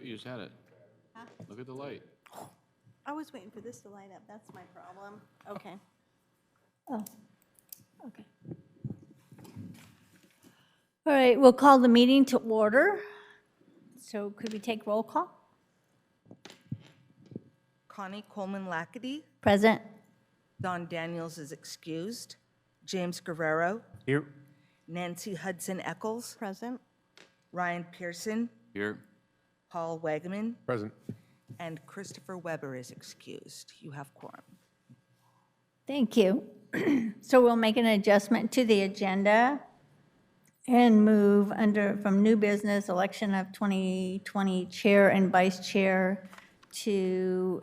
you just had it. Look at the light. I was waiting for this to light up, that's my problem. Okay. Oh, okay. All right, we'll call the meeting to order. So could we take roll call? Connie Coleman Lackady. Present. Don Daniels is excused. James Guerrero. Here. Nancy Hudson Eccles. Present? Ryan Pearson. Here. Paul Wegman. Present. And Christopher Weber is excused. You have quorum. Thank you. So we'll make an adjustment to the agenda and move from new business, election of 2020 chair and vice chair, to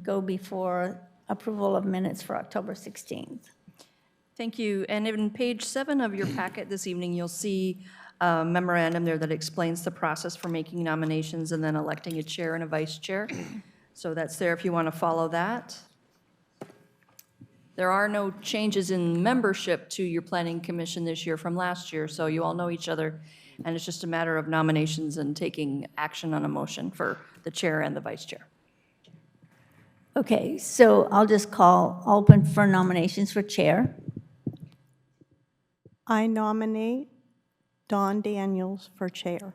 go before approval of minutes for October 16th. Thank you. And in page 7 of your packet this evening, you'll see a memorandum there that explains the process for making nominations and then electing a chair and a vice chair. So that's there if you want to follow that. There are no changes in membership to your planning commission this year from last year, so you all know each other, and it's just a matter of nominations and taking action on a motion for the chair and the vice chair. Okay, so I'll just call open for nominations for chair. I nominate Don Daniels for chair.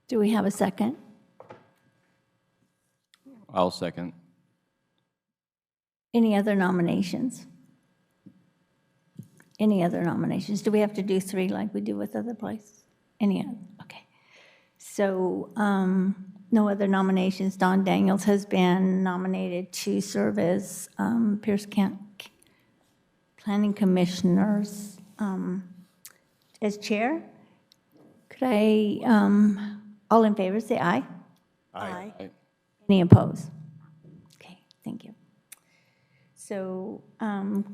Do we have a second? I'll second. Any other nominations? Any other nominations? Do we have to do 3 like we do with other places? Any other? Okay. So no other nominations. Don Daniels has been nominated to serve as Pierce County Planning Commissioners as chair. Could I, all in favor, say aye? Aye. Any opposed? Okay, thank you. So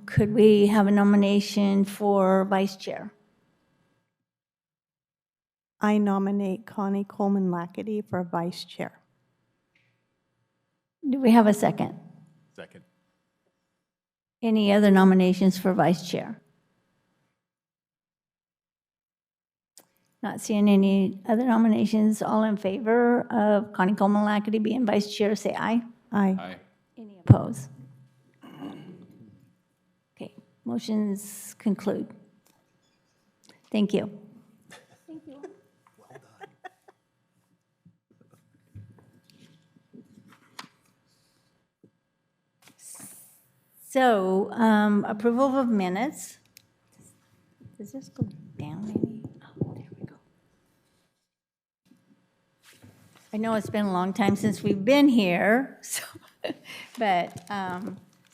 could we have a nomination for vice chair? I nominate Connie Coleman Lackady for vice chair. Do we have a second? Second. Any other nominations for vice chair? Not seeing any other nominations. All in favor of Connie Coleman Lackady being vice chair, say aye. Aye. Aye. Any opposed? Okay, motions conclude. Thank you. Thank you. So, approval of minutes. Does this go down maybe? Oh, there we go. I know it's been a long time since we've been here, so, but,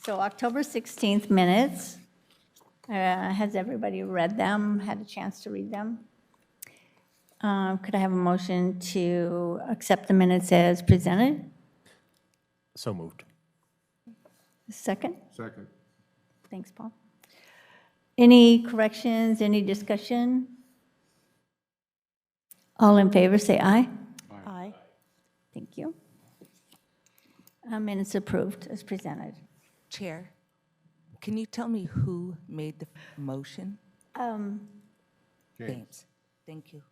so October 16th minutes. Has everybody read them, had a chance to read them? Could I have a motion to accept the minutes as presented? So moved. Second? Second. Thanks, Paul. Any corrections, any discussion? All in favor, say aye. Aye. Thank you. Minutes approved as presented. Chair, can you tell me who made the motion? James. Thank you.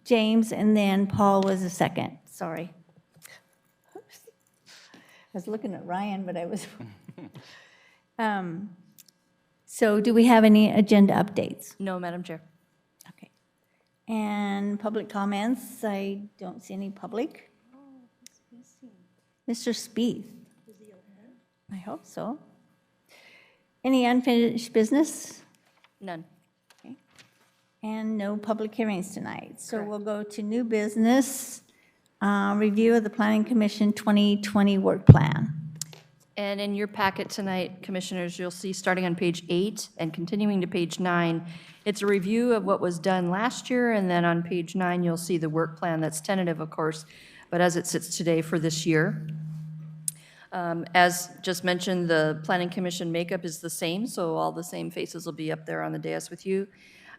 James, and then Paul was a second, sorry. I was looking at Ryan, but I was. So do we have any agenda updates? No, Madam Chair. Okay. And public comments, I don't see any public. Mr. Spieth. I hope so. Any unfinished business? None. Okay. And no public hearings tonight. So we'll go to new business, review of the Planning Commission 2020 work plan. And in your packet tonight, Commissioners, you'll see, starting on page 8 and continuing to page 9, it's a review of what was done last year, and then on page 9, you'll see the work plan that's tentative, of course, but as it sits today for this year. As just mentioned, the Planning Commission makeup is the same, so all the same faces will be up there on the dais with you.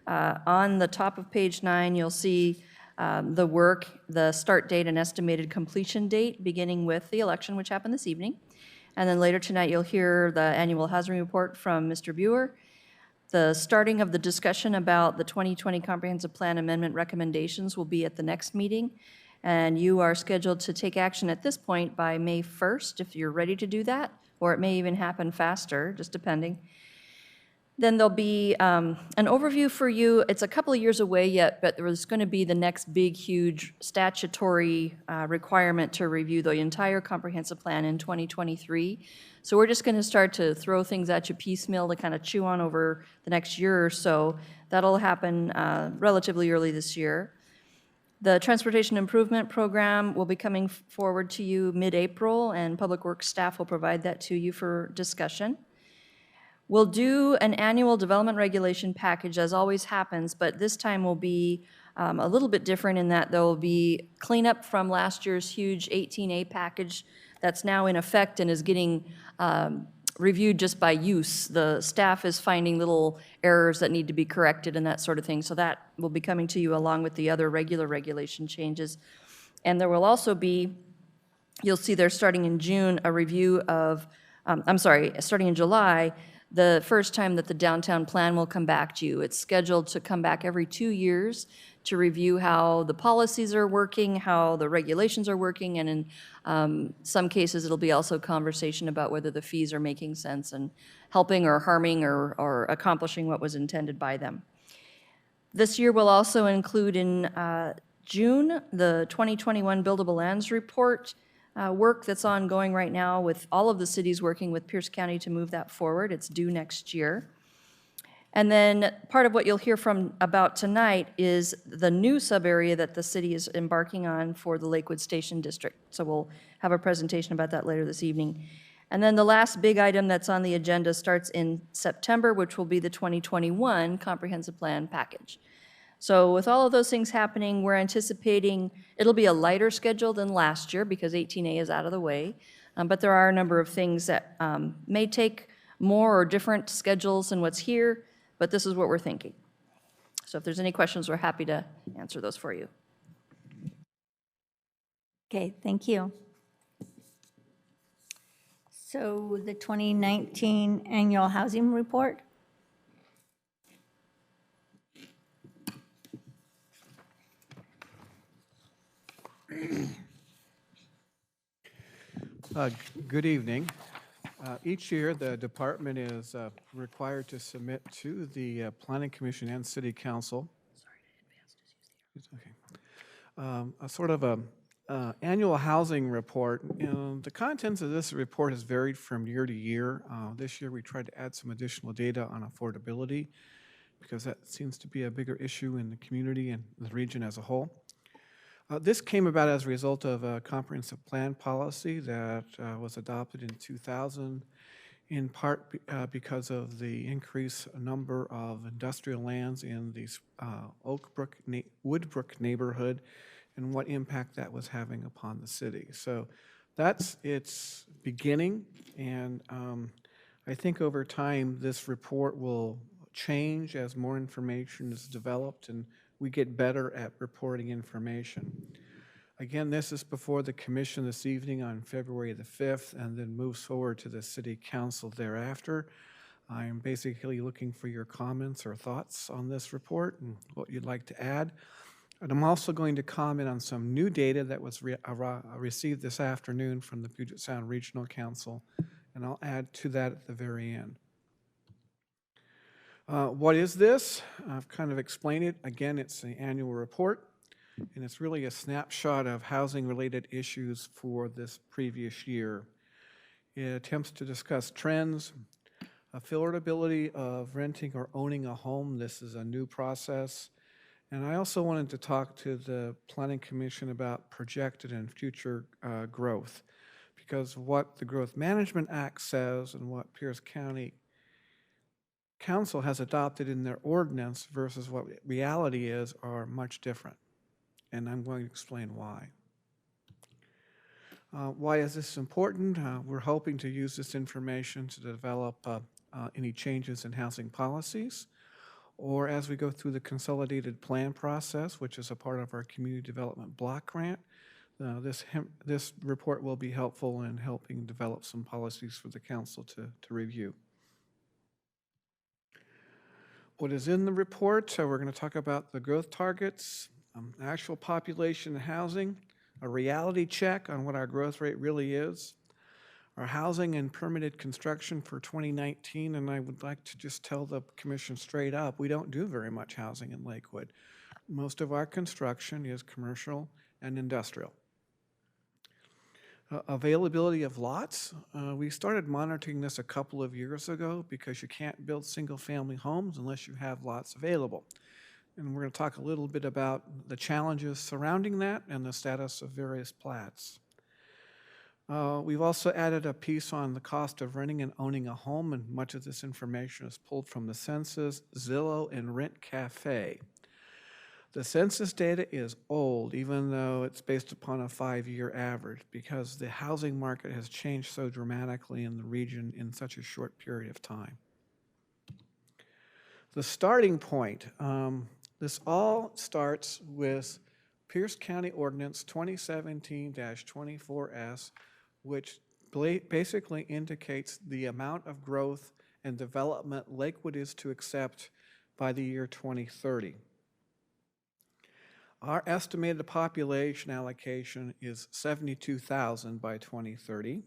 On the top of page 9, you'll see the work, the start date and estimated completion date, beginning with the election, which happened this evening. And then later tonight, you'll hear the annual housing report from Mr. Buer. The starting of the discussion about the 2020 Comprehensive Plan Amendment recommendations will be at the next meeting. And you are scheduled to take action at this point by May 1st, if you're ready to do that, or it may even happen faster, just depending. Then there'll be an overview for you. It's a couple of years away yet, but there's going to be the next big, huge statutory requirement to review the entire comprehensive plan in 2023. So we're just going to start to throw things at you piecemeal to kind of chew on over the next year or so. That'll happen relatively early this year. The Transportation Improvement Program will be coming forward to you mid-April, and Public Works staff will provide that to you for discussion. We'll do an annual development regulation package, as always happens, but this time will be a little bit different in that there will be cleanup from last year's huge 18A package that's now in effect and is getting reviewed just by use. The staff is finding little errors that need to be corrected and that sort of thing. So that will be coming to you along with the other regular regulation changes. And there will also be, you'll see there starting in June, a review of, starting in July, the first time that the downtown plan will come back to you. It's scheduled to come back every 2 years to review how the policies are working, how the regulations are working, and in some cases, it'll be also conversation about whether the fees are making sense and helping or harming or accomplishing what was intended by them. This year will also include in June the 2021 Buildable Lands Report, work that's ongoing right now with all of the cities working with Pierce County to move that forward. It's due next year. And then part of what you'll hear about tonight is the new sub-area that the city is embarking on for the Lakewood Station District. So we'll have a presentation about that later this evening. And then the last big item that's on the agenda starts in September, which will be the 2021 Comprehensive Plan Package. So with all of those things happening, we're anticipating it'll be a lighter schedule than last year because 18A is out of the way. But there are a number of things that may take more or different schedules than what's here, but this is what we're thinking. So if there's any questions, we're happy to answer those for you. Okay, thank you. So the 2019 Annual Housing Report? Good evening. Each year, the department is required to submit to the Planning Commission and City Council a sort of a annual housing report. The contents of this report has varied from year to year. This year, we tried to add some additional data on affordability because that seems to be a bigger issue in the community and the region as a whole. This came about as a result of a comprehensive plan policy that was adopted in 2000, in part because of the increased number of industrial lands in the Woodbrook neighborhood and what impact that was having upon the city. So that's its beginning, and I think over time this report will change as more information is developed and we get better at reporting information. Again, this is before the commission this evening on February the 5th and then moves forward to the city council thereafter. I am basically looking for your comments or thoughts on this report and what you'd like to add. And I'm also going to comment on some new data that was received this afternoon from the Puget Sound Regional Council, and I'll add to that at the very end. What is this? I've kind of explained it. Again, it's the annual report, and it's really a snapshot of housing-related issues for this previous year. It attempts to discuss trends, affordability of renting or owning a home. This is a new process. And I also wanted to talk to the Planning Commission about projected and future growth, because what the Growth Management Act says and what Pierce County Council has adopted in their ordinance versus what reality is are much different. And I'm going to explain why. Why is this important? We're hoping to use this information to develop any changes in housing policies, or as we go through the consolidated plan process, which is a part of our community development block grant. This report will be helpful in helping develop some policies for the council to review. What is in the report? We're going to talk about the growth targets, actual population and housing, a reality check on what our growth rate really is. Our housing and permitted construction for 2019, and I would like to just tell the commission straight up, we don't do very much housing in Lakewood. Most of our construction is commercial and industrial. Availability of lots, we started monitoring this a couple of years ago because you can't build single-family homes unless you have lots available. And we're going to talk a little bit about the challenges surrounding that and the status of various plats. We've also added a piece on the cost of renting and owning a home, and much of this information is pulled from the census, Zillow, and Rent Cafe. The census data is old, even though it's based upon a 5-year average, because the housing market has changed so dramatically in the region in such a short period of time. The starting point, this all starts with Pierce County Ordinance 2017-24S, which basically indicates the amount of growth and development Lakewood is to accept by the year 2030. Our estimated population allocation is 72,000 by 2030,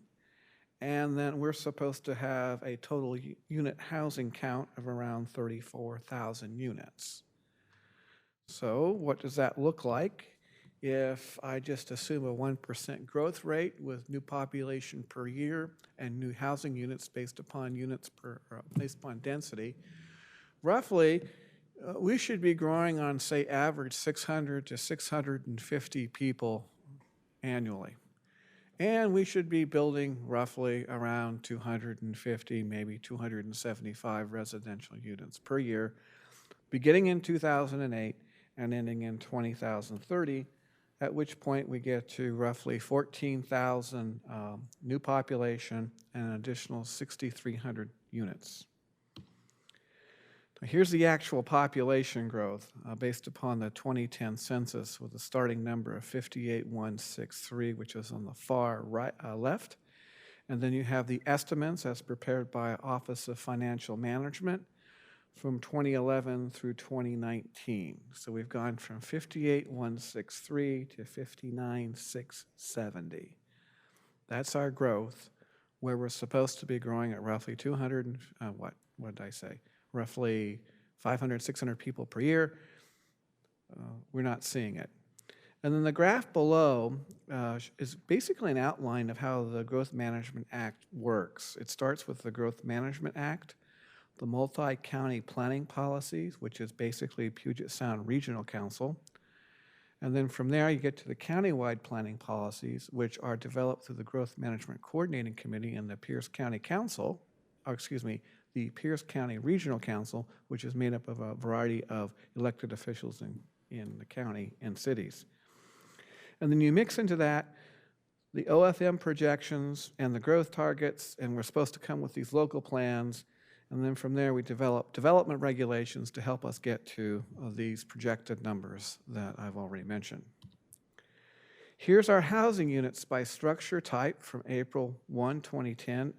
and then we're supposed to have a total unit housing count of around 34,000 units. So what does that look like if I just assume a 1% growth rate with new population per year and new housing units based upon density? Roughly, we should be growing on, say, average 600 to 650 people annually. And we should be building roughly around 250, maybe 275 residential units per year, beginning in 2008 and ending in 2030, at which point we get to roughly 14,000 new population and an additional 6,300 units. Here's the actual population growth based upon the 2010 census with a starting number of 58,163, which is on the far right, left. And then you have the estimates as prepared by Office of Financial Management from 2011 through 2019. So we've gone from 58,163 to 59,670. That's our growth, where we're supposed to be growing at roughly 200, what did I say? Roughly 500, 600 people per year. We're not seeing it. And then the graph below is basically an outline of how the Growth Management Act works. It starts with the Growth Management Act, the multi-county planning policies, which is basically Puget Sound Regional Council. And then from there, you get to the countywide planning policies, which are developed through the Growth Management Coordinating Committee and the Pierce County Council, the Pierce County Regional Council, which is made up of a variety of elected officials in the county and cities. And then you mix into that the OFM projections and the growth targets, and we're supposed to come with these local plans. And then from there, we develop development regulations to help us get to these projected numbers that I've already mentioned. Here's our housing units by structure type from April 1, 2010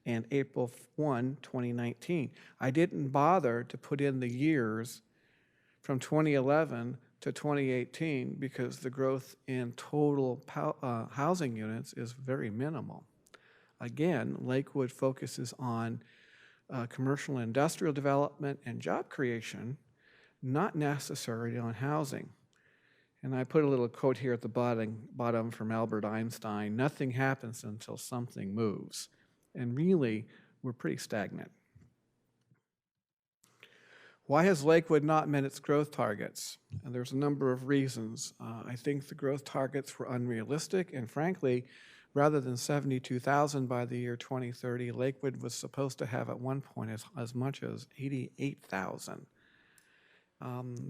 and April 1, 2019. I didn't bother to put in the years from 2011 to 2018 because the growth in total housing units is very minimal. Again, Lakewood focuses on commercial and industrial development and job creation, not necessarily on housing. And I put a little quote here at the bottom from Albert Einstein: nothing happens until something moves. And really, we're pretty stagnant. Why has Lakewood not met its growth targets? And there's a number of reasons. I think the growth targets were unrealistic, and frankly, rather than 72,000 by the year 2030, Lakewood was supposed to have at one point as much as 88,000.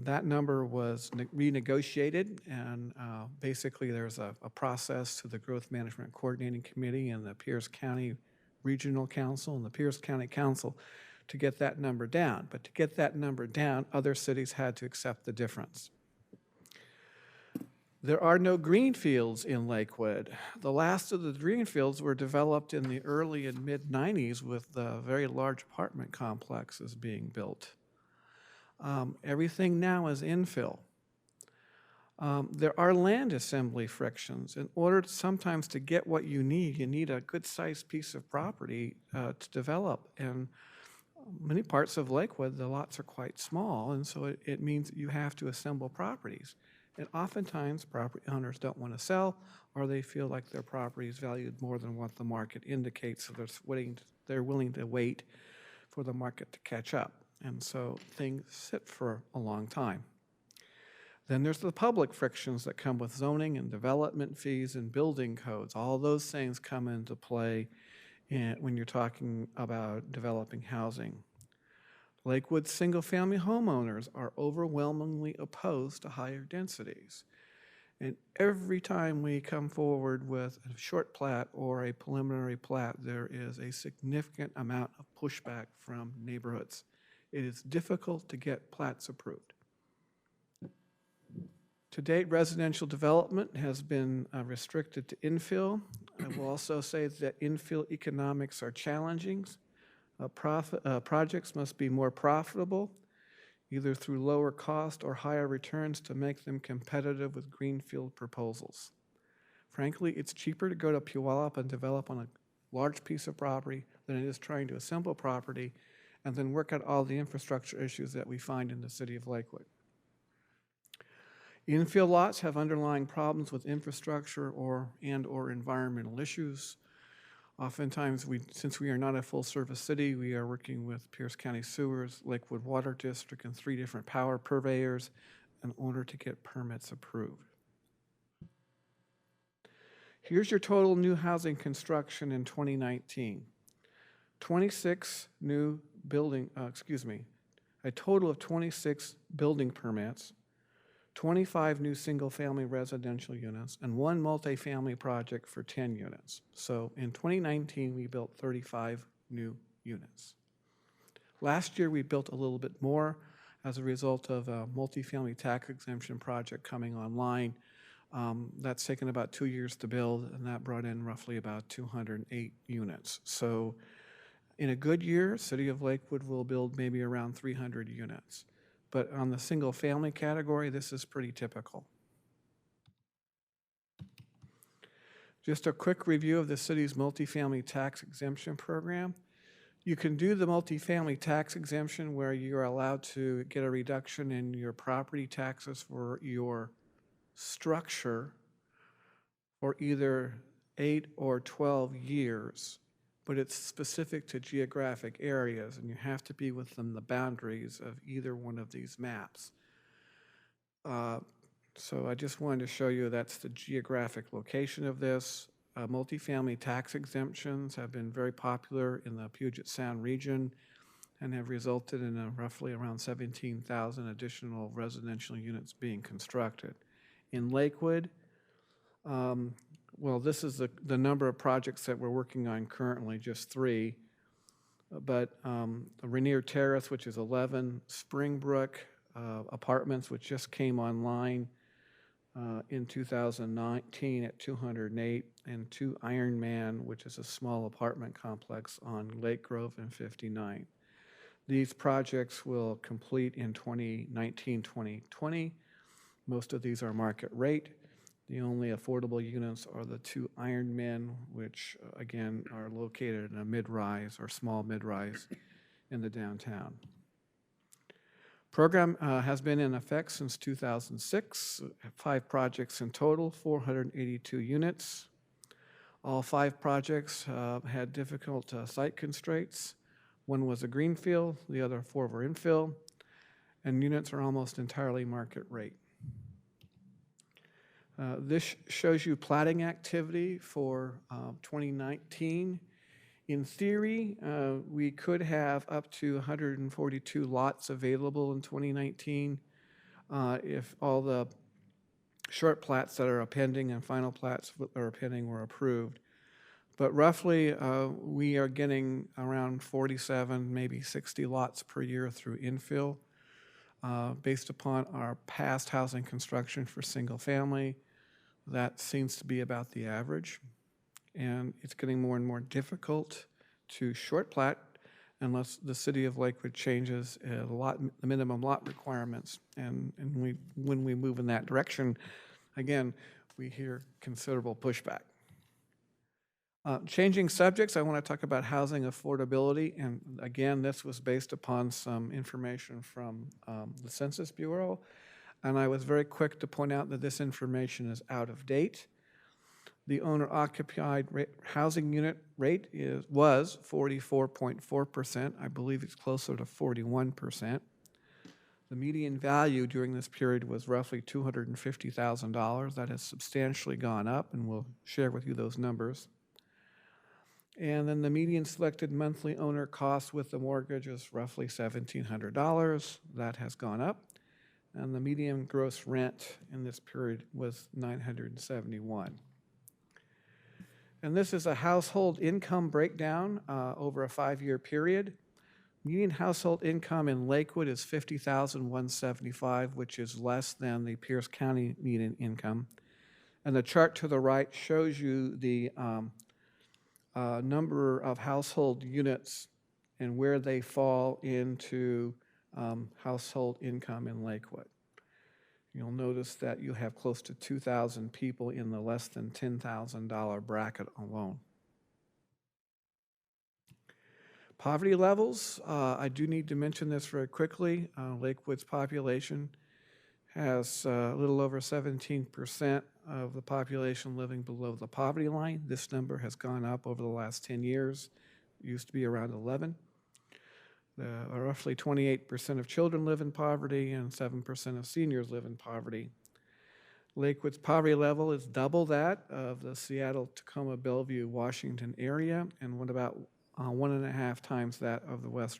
That number was renegotiated, and basically there's a process to the Growth Management Coordinating Committee and the Pierce County Regional Council and the Pierce County Council to get that number down. But to get that number down, other cities had to accept the difference. There are no greenfields in Lakewood. The last of the greenfields were developed in the early and mid-90s with the very large apartment complexes being built. Everything now is infill. There are land assembly frictions. In order sometimes to get what you need a good-sized piece of property to develop. And many parts of Lakewood, the lots are quite small, and so it means that you have to assemble properties. And oftentimes, property owners don't want to sell, or they feel like their property is valued more than what the market indicates, so they're willing to wait for the market to catch up. And so things sit for a long time. Then there's the public frictions that come with zoning and development fees and building codes. All those things come into play when you're talking about developing housing. Lakewood single-family homeowners are overwhelmingly opposed to higher densities. And every time we come forward with a short plat or a preliminary plat, there is a significant amount of pushback from neighborhoods. It is difficult to get plats approved. To date, residential development has been restricted to infill. I will also say that infill economics are challenging. Projects must be more profitable, either through lower cost or higher returns to make them competitive with greenfield proposals. Frankly, it's cheaper to go to Puyallup and develop on a large piece of property than it is trying to assemble property and then work out all the infrastructure issues that we find in the city of Lakewood. Infill lots have underlying problems with infrastructure or environmental issues. Oftentimes, since we are not a full-service city, we are working with Pierce County Sewers, Lakewood Water District, and 3 different power purveyors in order to get permits approved. Here's your total new housing construction in 2019. 26 new building, a total of 26 building permits, 25 new single-family residential units, and 1 multifamily project for 10 units. So in 2019, we built 35 new units. Last year, we built a little bit more as a result of a multifamily tax exemption project coming online. That's taken about 2 years to build, and that brought in roughly about 208 units. So in a good year, City of Lakewood will build maybe around 300 units. But on the single-family category, this is pretty typical. Just a quick review of the city's multifamily tax exemption program. You can do the multifamily tax exemption where you're allowed to get a reduction in your property taxes for your structure for either 8 or 12 years. But it's specific to geographic areas, and you have to be within the boundaries of either one of these maps. So I just wanted to show you that's the geographic location of this. Multifamily tax exemptions have been very popular in the Puget Sound region and have resulted in roughly around 17,000 additional residential units being constructed. In Lakewood, well, this is the number of projects that we're working on currently, just 3. But Rainier Terrace, which is 11, Springbrook Apartments, which just came online in 2019 at 208, and 2 Ironman, which is a small apartment complex on Lake Grove and 59. These projects will complete in 2019-2020. Most of these are market rate. The only affordable units are the 2 Ironmen, which again are located in a mid-rise or small mid-rise in the downtown. Program has been in effect since 2006, 5 projects in total, 482 units. All 5 projects had difficult site constraints. 1 was a greenfield, the other 4 were infill, and units are almost entirely market rate. This shows you platting activity for 2019. In theory, we could have up to 142 lots available in 2019 if all the short plats that are pending and final plats that are pending were approved. But roughly, we are getting around 47, maybe 60 lots per year through infill based upon our past housing construction for single family. That seems to be about the average, and it's getting more and more difficult to short plat unless the city of Lakewood changes the minimum lot requirements. And when we move in that direction, again, we hear considerable pushback. Changing subjects, I want to talk about housing affordability. And again, this was based upon some information from the Census Bureau. And I was very quick to point out that this information is out of date. The owner-occupied housing unit rate was 44.4%. I believe it's closer to 41%. The median value during this period was roughly $250,000. That has substantially gone up, and we'll share with you those numbers. And then the median selected monthly owner cost with the mortgage is roughly $1,700. That has gone up. And the median gross rent in this period was $971. And this is a household income breakdown over a 5-year period. Median household income in Lakewood is $50,175, which is less than the Pierce County median income. And the chart to the right shows you the number of household units and where they fall into household income in Lakewood. You'll notice that you have close to 2,000 people in the less than $10,000 bracket alone. Poverty levels, I do need to mention this very quickly. Lakewood's population has a little over 17% of the population living below the poverty line. This number has gone up over the last 10 years. It used to be around 11. Roughly 28% of children live in poverty and 7% of seniors live in poverty. Lakewood's poverty level is double that of the Seattle, Tacoma, Bellevue, Washington area, and about 1.5 times that of the rest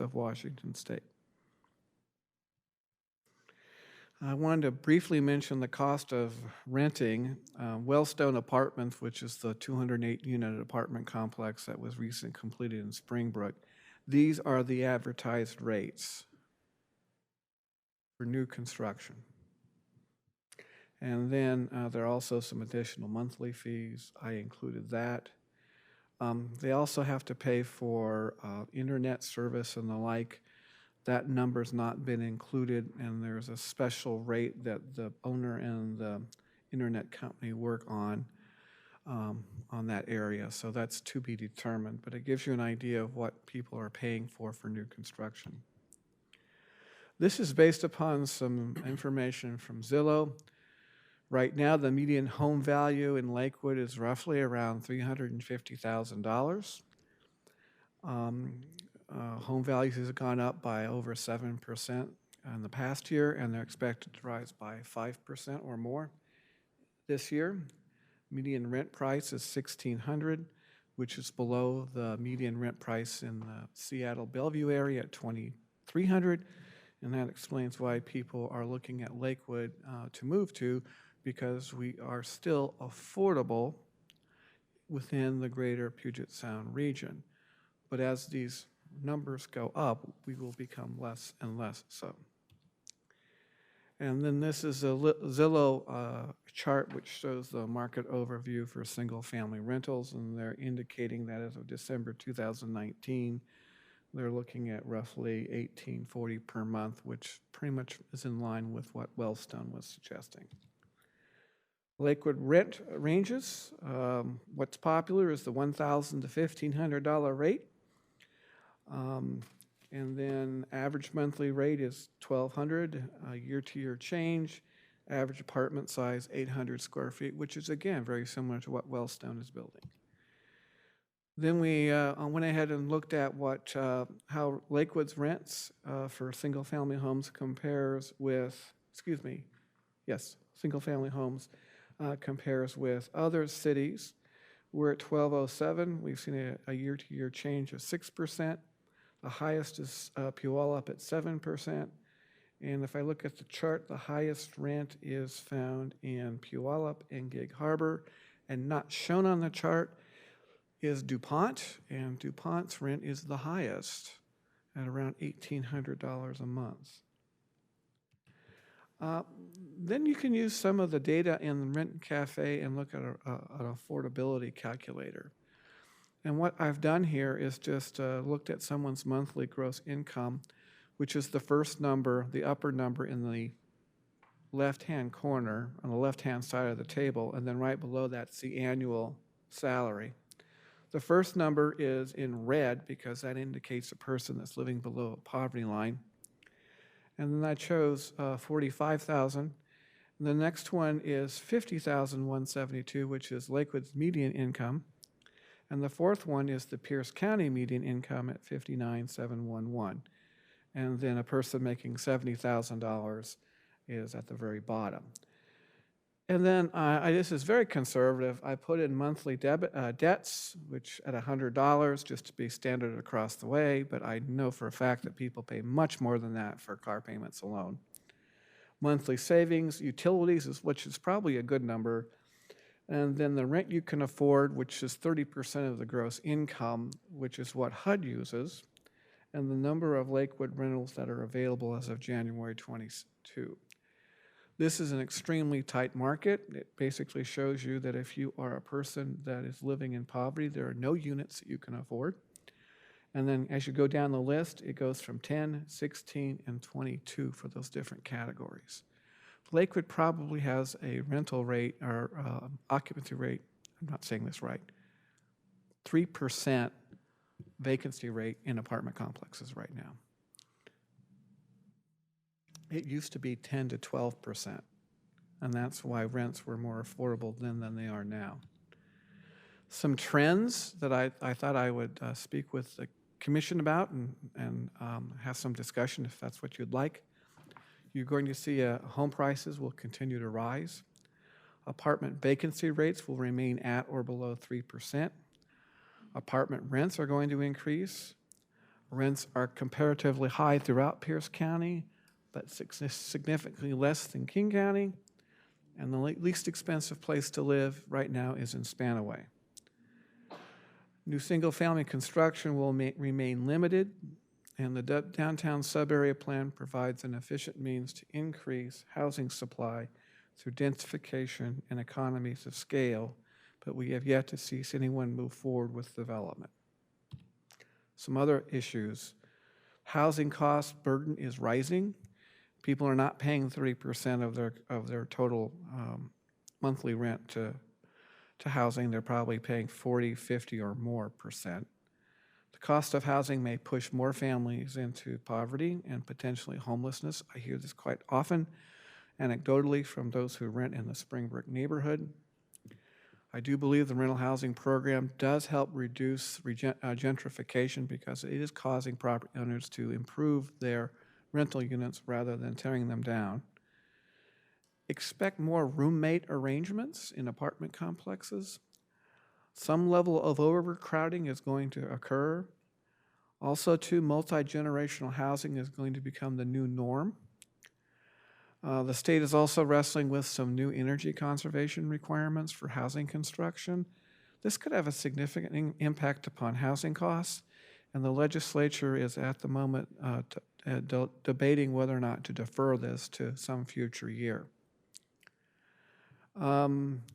of Washington state. I wanted to briefly mention the cost of renting. Wellstone Apartments, which is the 208-unit apartment complex that was recently completed in Springbrook, these are the advertised rates for new construction. And then there are also some additional monthly fees. I included that. They also have to pay for internet service and the like. That number's not been included, and there's a special rate that the owner and the internet company work on that area. So that's to be determined, but it gives you an idea of what people are paying for new construction. This is based upon some information from Zillow. Right now, the median home value in Lakewood is roughly around $350,000. Home values have gone up by over 7% in the past year, and they're expected to rise by 5% or more this year. Median rent price is $1,600, which is below the median rent price in the Seattle Bellevue area at $2,300, and that explains why people are looking at Lakewood to move to, because we are still affordable within the greater Puget Sound region. But as these numbers go up, we will become less and less so. And then this is a Zillow chart which shows the market overview for single-family rentals, and they're indicating that as of December 2019, they're looking at roughly $1,840 per month, which pretty much is in line with what Wellstone was suggesting. Lakewood rent ranges. What's popular is the $1,000 to $1,500 rate. And then average monthly rate is $1,200, year-to-year change. Average apartment size, 800 square feet, which is, again, very similar to what Wellstone is building. Then we went ahead and looked at how Lakewood's rents for single-family homes compares with, single-family homes compares with other cities. We're at 1207. We've seen a year-to-year change of 6%. The highest is Puyallup at 7%. And if I look at the chart, the highest rent is found in Puyallup and Gig Harbor. And not shown on the chart is DuPont. And DuPont's rent is the highest at around $1,800 a month. Then you can use some of the data in the Rent Cafe and look at an affordability calculator. And what I've done here is just looked at someone's monthly gross income, which is the first number, the upper number in the left-hand corner, on the left-hand side of the table, and then right below that's the annual salary. The first number is in red because that indicates a person that's living below a poverty line. And then I chose 45,000. The next one is 50,172, which is Lakewood's median income. And the fourth one is the Pierce County median income at 59,711. And then a person making $70,000 is at the very bottom. And then this is very conservative. I put in monthly debts, which at $100, just to be standard across the way, but I know for a fact that people pay much more than that for car payments alone. Monthly savings, utilities, which is probably a good number, and then the rent you can afford, which is 30% of the gross income, which is what HUD uses, and the number of Lakewood rentals that are available as of January 22. This is an extremely tight market. It basically shows you that if you are a person that is living in poverty, there are no units that you can afford. And then as you go down the list, it goes from 10, 16, and 22 for those different categories. Lakewood probably has a rental rate or occupancy rate, I'm not saying this right, 3% vacancy rate in apartment complexes right now. It used to be 10 to 12%, and that's why rents were more affordable then than they are now. Some trends that I thought I would speak with the commission about and have some discussion if that's what you'd like. You're going to see home prices will continue to rise. Apartment vacancy rates will remain at or below 3%. Apartment rents are going to increase. Rents are comparatively high throughout Pierce County, but significantly less than King County. And the least expensive place to live right now is in Spanaway. New single-family construction will remain limited, and the downtown sub-area plan provides an efficient means to increase housing supply through densification and economies of scale, but we have yet to see anyone move forward with development. Some other issues. Housing cost burden is rising. People are not paying 30% of their total monthly rent to housing. They're probably paying 40, 50, or more percent. The cost of housing may push more families into poverty and potentially homelessness. I hear this quite often, anecdotally, from those who rent in the Springbrook neighborhood. I do believe the rental housing program does help reduce gentrification because it is causing property owners to improve their rental units rather than tearing them down. Expect more roommate arrangements in apartment complexes. Some level of overcrowding is going to occur. Also, too, multi-generational housing is going to become the new norm. The state is also wrestling with some new energy conservation requirements for housing construction. This could have a significant impact upon housing costs, and the legislature is at the moment debating whether or not to defer this to some future year.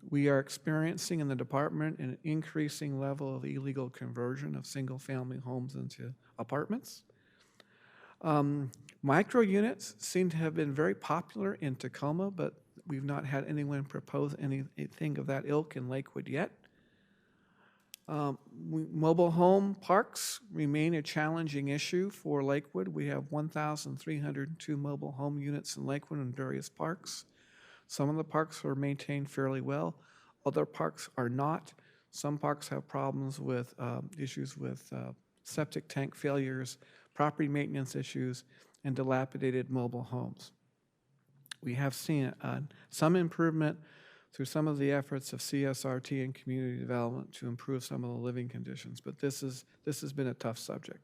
We are experiencing in the department an increasing level of illegal conversion of single-family homes into apartments. Micro units seem to have been very popular in Tacoma, but we've not had anyone propose anything of that ilk in Lakewood yet. Mobile home parks remain a challenging issue for Lakewood. We have 1,302 mobile home units in Lakewood in various parks. Some of the parks are maintained fairly well. Other parks are not. Some parks have problems with issues with septic tank failures, property maintenance issues, and dilapidated mobile homes. We have seen some improvement through some of the efforts of CSRT and community development to improve some of the living conditions, but this has been a tough subject.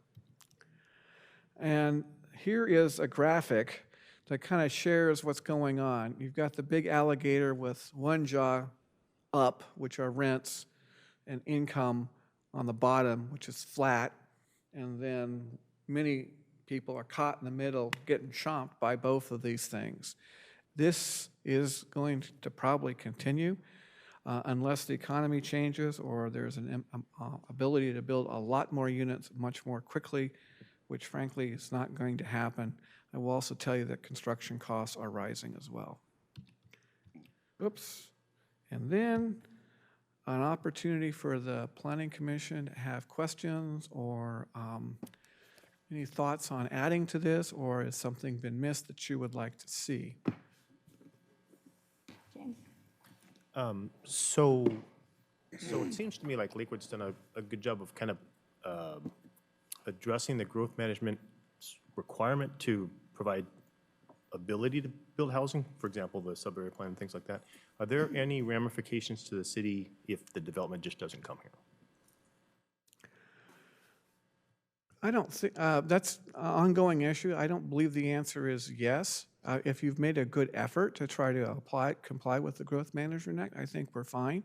And here is a graphic that kind of shares what's going on. You've got the big alligator with one jaw up, which are rents, and income on the bottom, which is flat, and then many people are caught in the middle getting chomped by both of these things. This is going to probably continue. unless the economy changes or there's an ability to build a lot more units much more quickly, which frankly is not going to happen. I will also tell you that construction costs are rising as well. Oops. And then an opportunity for the Planning Commission to have questions or any thoughts on adding to this, or has something been missed that you would like to see? James? So it seems to me like Lakewood's done a good job of kind of addressing the growth management requirement to provide ability to build housing, for example, the sub-area plan and things like that. Are there any ramifications to the city if the development just doesn't come here? I don't think, that's an ongoing issue. I don't believe the answer is yes. If you've made a good effort to try to comply with the Growth Management Act, I think we're fine.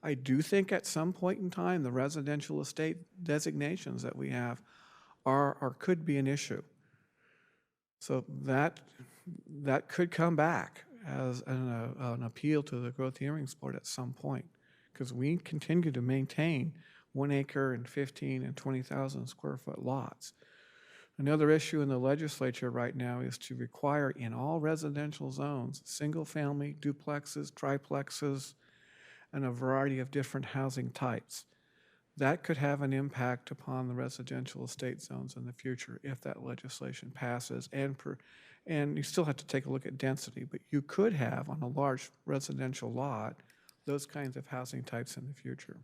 I do think at some point in time, the residential estate designations that we have are or could be an issue. So that could come back as an appeal to the Growth Hearings Board at some point, because we continue to maintain 1 acre and 15 and 20,000 square foot lots. Another issue in the legislature right now is to require in all residential zones, single-family, duplexes, triplexes, and a variety of different housing types. That could have an impact upon the residential estate zones in the future if that legislation passes. And you still have to take a look at density, but you could have on a large residential lot those kinds of housing types in the future.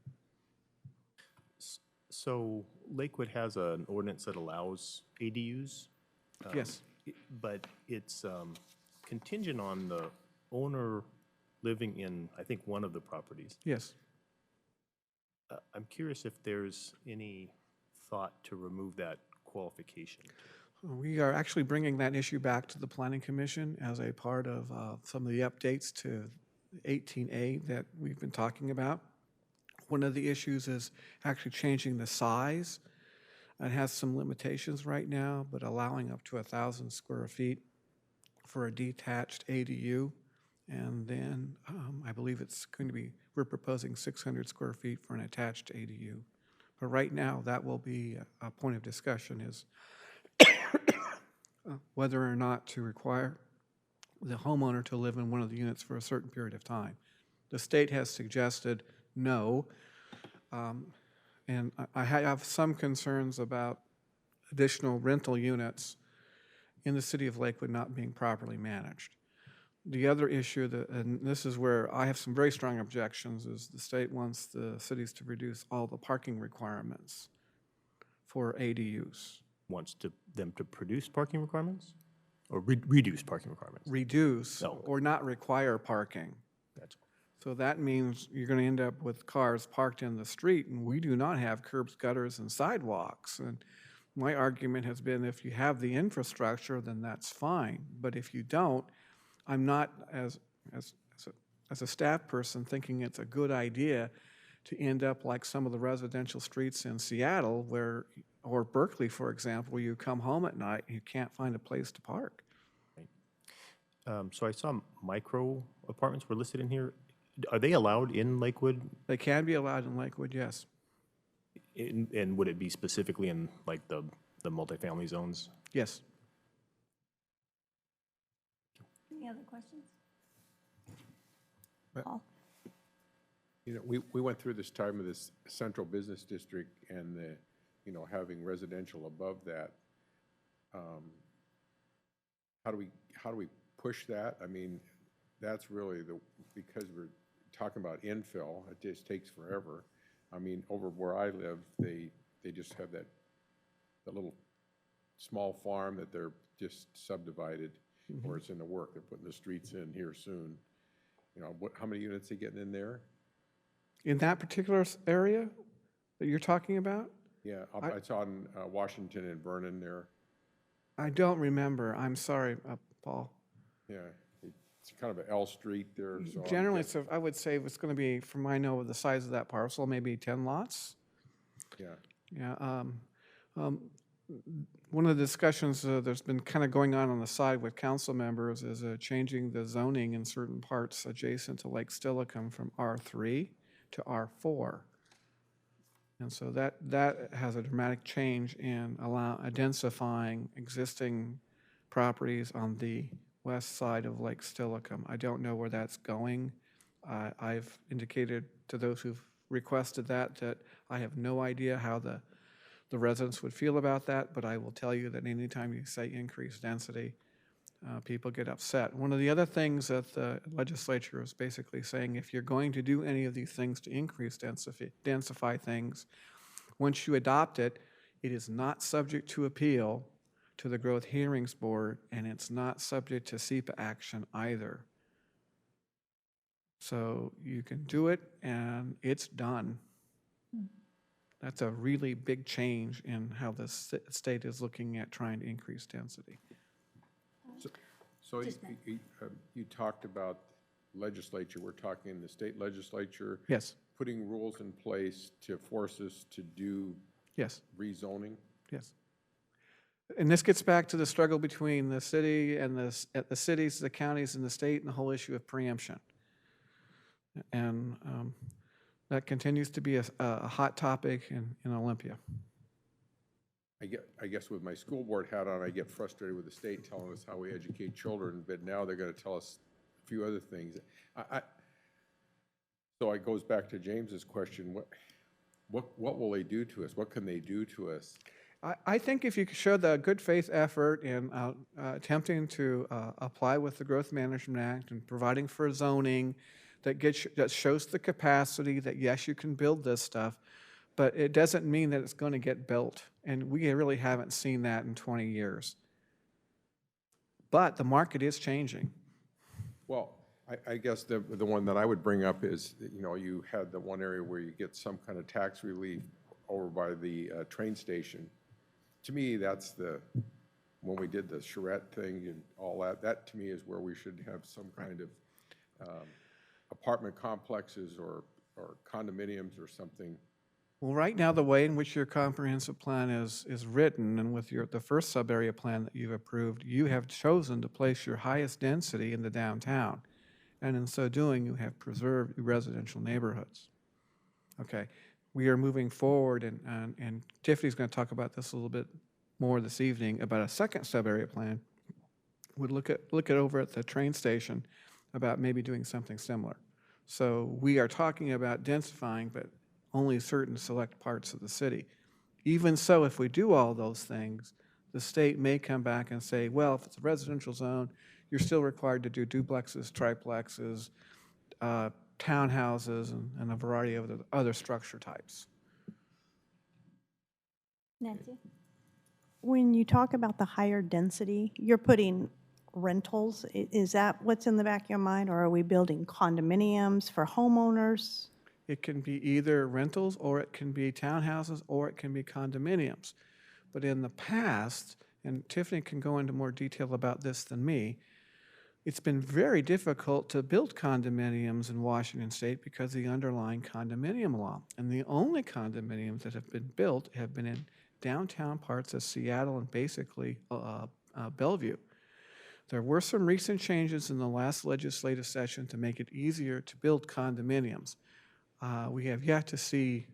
So Lakewood has an ordinance that allows ADUs. Yes. But it's contingent on the owner living in, I think, one of the properties. Yes. I'm curious if there's any thought to remove that qualification. We are actually bringing that issue back to the Planning Commission as a part of some of the updates to 18A that we've been talking about. One of the issues is actually changing the size. It has some limitations right now, but allowing up to 1,000 square feet for a detached ADU. And then I believe it's going to be, we're proposing 600 square feet for an attached ADU. But right now, that will be a point of discussion is whether or not to require the homeowner to live in one of the units for a certain period of time. The state has suggested no, and I have some concerns about additional rental units in the city of Lakewood not being properly managed. The other issue, and this is where I have some very strong objections, is the state wants the cities to reduce all the parking requirements for ADUs. Wants them to produce parking requirements? Or reduce parking requirements? Reduce No. or not require parking. Gotcha. So that means you're going to end up with cars parked in the street, and we do not have curbs, gutters, and sidewalks. And my argument has been if you have the infrastructure, then that's fine. But if you don't, I'm not, as a staff person, thinking it's a good idea to end up like some of the residential streets in Seattle where, or Berkeley, for example, where you come home at night and you can't find a place to park. So I saw micro apartments were listed in here. Are they allowed in Lakewood? They can be allowed in Lakewood, yes. And would it be specifically in like the multifamily zones? Yes. Any other questions? But- Paul? You know, we went through this time of this central business district and the, you know, having residential above that. How do we push that? I mean, that's really because we're talking about infill, it just takes forever. I mean, over where I live, they just have the little small farm that they're just subdivided, or it's in the work. They're putting the streets in here soon. You know, how many units are they getting in there? In that particular area that you're talking about? Yeah, I saw in Washington and Vernon there. I don't remember. I'm sorry, Paul. Yeah, it's kind of an L Street there, so. Generally, so I would say it's going to be, from I know the size of that parcel, maybe 10 lots. Yeah, Yeah. one of the discussions there's been kind of going on the side with council members is changing the zoning in certain parts adjacent to Lake Steilacoom from R3 to R4. And so that has a dramatic change in densifying existing properties on the west side of Lake Steilacoom. I don't know where that's going. I've indicated to those who've requested that I have no idea how the residents would feel about that, but I will tell you that anytime you say increased density, people get upset. One of the other things that the legislature is basically saying, if you're going to do any of these things to increase densify things, once you adopt it, it is not subject to appeal to the Growth Hearings Board, and it's not subject to SEPA action either. So you can do it, and it's done. That's a really big change in how the state is looking at trying to increase density. So you talked about legislature, we're talking the state legislature. Yes. Putting rules in place to force us to do Yes. rezoning? Yes. And this gets back to the struggle between the city and the cities, the counties, and the state, and the whole issue of preemption. And that continues to be a hot topic in Olympia. I guess with my school board hat on, I get frustrated with the state telling us how we educate children, but now they're going to tell us a few other things. So it goes back to James's question, what will they do to us? What can they do to us? I think if you show the good faith effort in attempting to apply with the Growth Management Act and providing for zoning that shows the capacity that, yes, you can build this stuff, but it doesn't mean that it's going to get built. And we really haven't seen that in 20 years. But the market is changing. Well, I guess the one that I would bring up is, you know, you had the one area where you get some kind of tax relief over by the train station. To me, that's when we did the charrette thing and all that to me is where we should have some kind of apartment complexes or condominiums or something. Well, right now, the way in which your comprehensive plan is written, and with the first sub-area plan that you've approved, you have chosen to place your highest density in the downtown. And in so doing, you have preserved residential neighborhoods. Okay, we are moving forward, and Tiffany's going to talk about this a little bit more this evening, about a second sub-area plan. Would look at over at the train station about maybe doing something similar. So we are talking about densifying, but only certain select parts of the city. Even so, if we do all those things, the state may come back and say, well, if it's a residential zone, you're still required to do duplexes, triplexes, townhouses, and a variety of other structure types. Nancy? When you talk about the higher density, you're putting rentals. Is that what's in the back of your mind, or are we building condominiums for homeowners? It can be either rentals, or it can be townhouses, or it can be condominiums. But in the past, and Tiffany can go into more detail about this than me, it's been very difficult to build condominiums in Washington State because of the underlying condominium law. And the only condominiums that have been built have been in downtown parts of Seattle and basically Bellevue. There were some recent changes in the last legislative session to make it easier to build condominiums. We have yet to see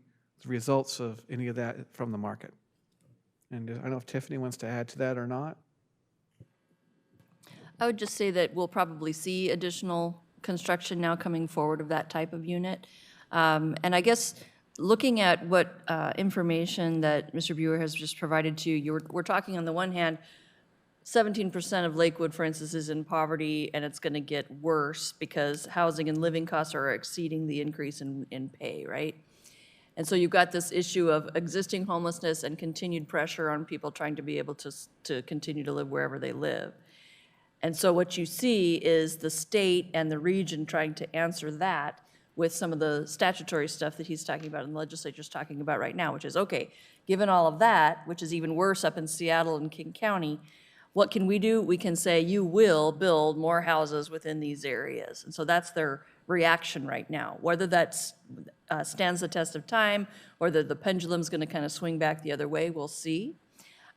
the results of any of that from the market. And I don't know if Tiffany wants to add to that or not. I would just say that we'll probably see additional construction now coming forward of that type of unit. And I guess looking at what information that Mr. Buer has just provided to you, we're talking on the one hand, 17% of Lakewood, for instance, is in poverty, and it's going to get worse because housing and living costs are exceeding the increase in pay, right? And so you've got this issue of existing homelessness and continued pressure on people trying to be able to continue to live wherever they live. And so what you see is the state and the region trying to answer that with some of the statutory stuff that he's talking about and the legislature's talking about right now, which is, okay, given all of that, which is even worse up in Seattle and King County, what can we do? We can say, you will build more houses within these areas. And so that's their reaction right now. Whether that stands the test of time or that the pendulum's going to kind of swing back the other way, we'll see.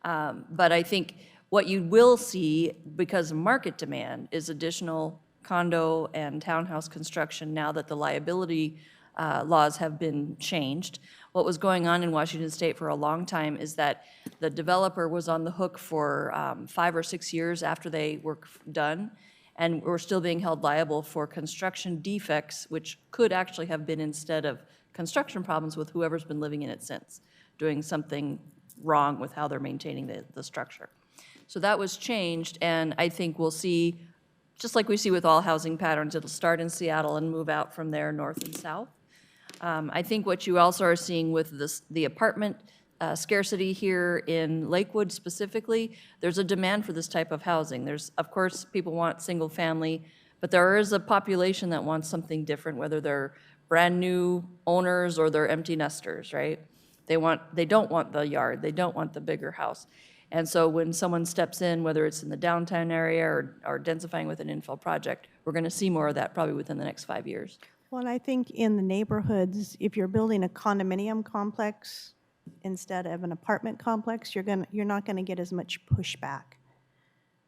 But I think what you will see, because of market demand, is additional condo and townhouse construction now that the liability laws have been changed. What was going on in Washington State for a long time is that the developer was on the hook for 5 or 6 years after they were done, and were still being held liable for construction defects, which could actually have been instead of construction problems with whoever's been living in it since, doing something wrong with how they're maintaining the structure. So that was changed, and I think we'll see, just like we see with all housing patterns, it'll start in Seattle and move out from there north and south. I think what you also are seeing with the apartment scarcity here in Lakewood specifically, there's a demand for this type of housing. There's, of course, people want single family, but there is a population that wants something different, whether they're brand new owners or they're empty nesters, right? They don't want the yard, they don't want the bigger house. And so when someone steps in, whether it's in the downtown area or densifying with an infill project, we're going to see more of that probably within the next 5 years. Well, and I think in the neighborhoods, if you're building a condominium complex instead of an apartment complex, you're not gonna get as much pushback.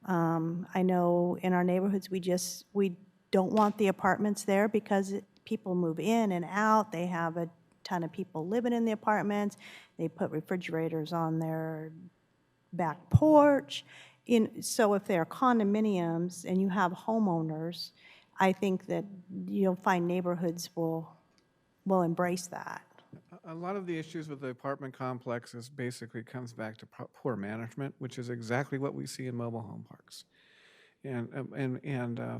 I know in our neighborhoods, we don't want the apartments there because people move in and out. They have a ton of people living in the apartments. They put refrigerators on their back porch. So if they're condominiums and you have homeowners, I think that you'll find neighborhoods will embrace that. A lot of the issues with the apartment complexes basically comes back to poor management, which is exactly what we see in mobile home parks. And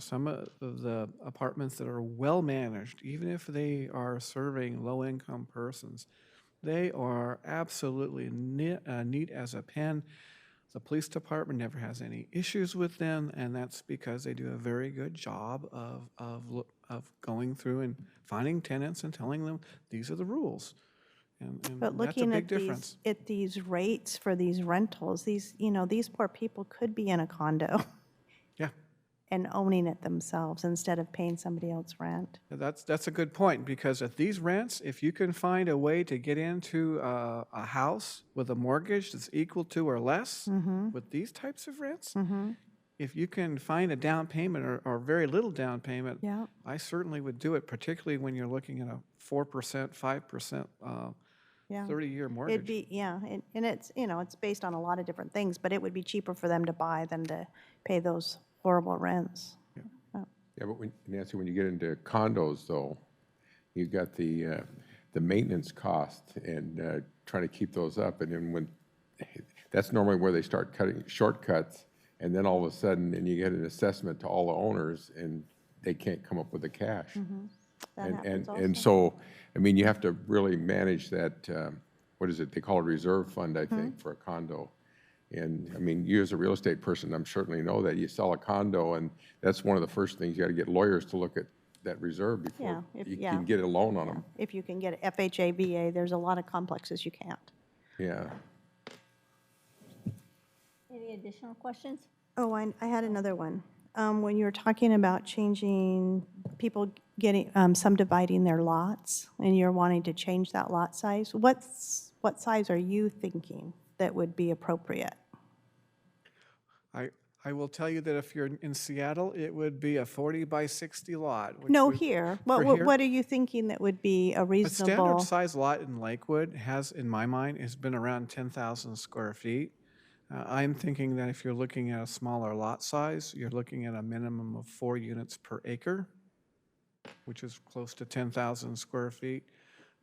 some of the apartments that are well-managed, even if they are serving low-income persons, they are absolutely neat as a pen. The police department never has any issues with them, and that's because they do a very good job of going through and finding tenants and telling them, these are the rules. And But that's a looking big at difference. these rates for these rentals, these poor people could be in a condo Yeah. and owning it themselves instead of paying somebody else rent. That's a good point, because at these rents, if you can find a way to get into a house with a mortgage that's equal to or less with these types of rents, if you can find a down payment or very little down payment, Yeah. I certainly would do it, particularly when you're looking at a 4%, 5%, Yeah. 30-year It'd mortgage. be, yeah, and it's, it's based on a lot of different things, but it would be cheaper for them to buy than to pay those horrible rents. Yeah, but Nancy, when you get into condos, though, you've got the maintenance cost and trying to keep those up. And then that's normally where they start cutting shortcuts, and then all of a sudden, and you get an assessment to all the owners, and they can't come up with the cash. That happens And also. so, I mean, you have to really manage that, what is it, they call it a reserve fund, I think, for a condo. And, I mean, you as a real estate person, I'm certainly know that you sell a condo, and that's one of the first things, you got to get lawyers to look at that reserve before you can get a loan on them. If you can get a FHA, VA, there's a lot of complexes you can't. Yeah. Any additional questions? Oh, I had another one. When you were talking about changing, people getting, subdividing their lots, and you're wanting to change that lot size, what size are you thinking that would be appropriate? I will tell you that if you're in Seattle, it would be a 40 by 60 lot. which No, would- here. for here? What are you thinking that would be a A reasonable? standard size lot in Lakewood has, in my mind, has been around 10,000 square feet. I'm thinking that if you're looking at a smaller lot size, you're looking at a minimum of 4 units per acre, which is close to 10,000 square feet.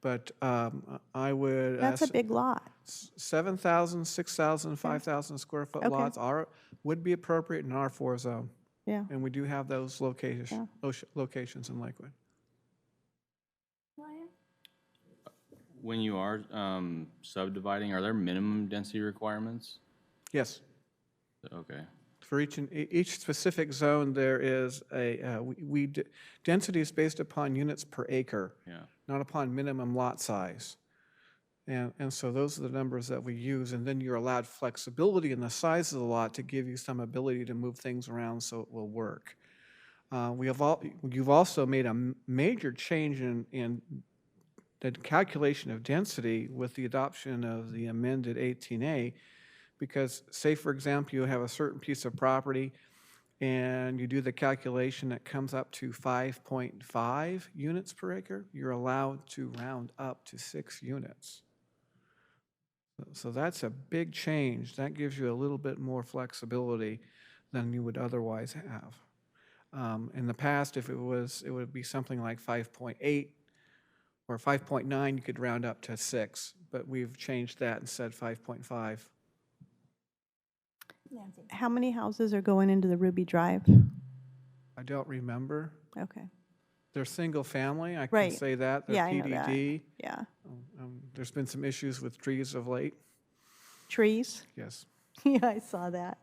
But I would. That's a big lot. 7,000, 6,000, 5,000 square foot Okay. lots would be appropriate in R4 zone. Yeah. And we do have those locations in Lakewood. When you are subdividing, are there minimum density requirements? Yes. Okay. For each specific zone, there is density is based upon units per acre, Yeah. not upon minimum lot size. And so those are the numbers that we use, and then you're allowed flexibility in the size of the lot to give you some ability to move things around so it will work. You've also made a major change in the calculation of density with the adoption of the amended 18A, Because say, for example, you have a certain piece of property and you do the calculation, it comes up to 5.5 units per acre, you're allowed to round up to 6 units. So that's a big change. That gives you a little bit more flexibility than you would otherwise have. In the past, if it would be something like 5.8 or 5.9, you could round up to 6, but we've changed that and said 5.5. How many houses are going into the Ruby Drive? I don't remember. Okay, They're single family, I can Right. say that. They're Yeah, I know that. PDD. yeah. There's been some issues with trees of late, Trees? yes. Yeah, I saw that.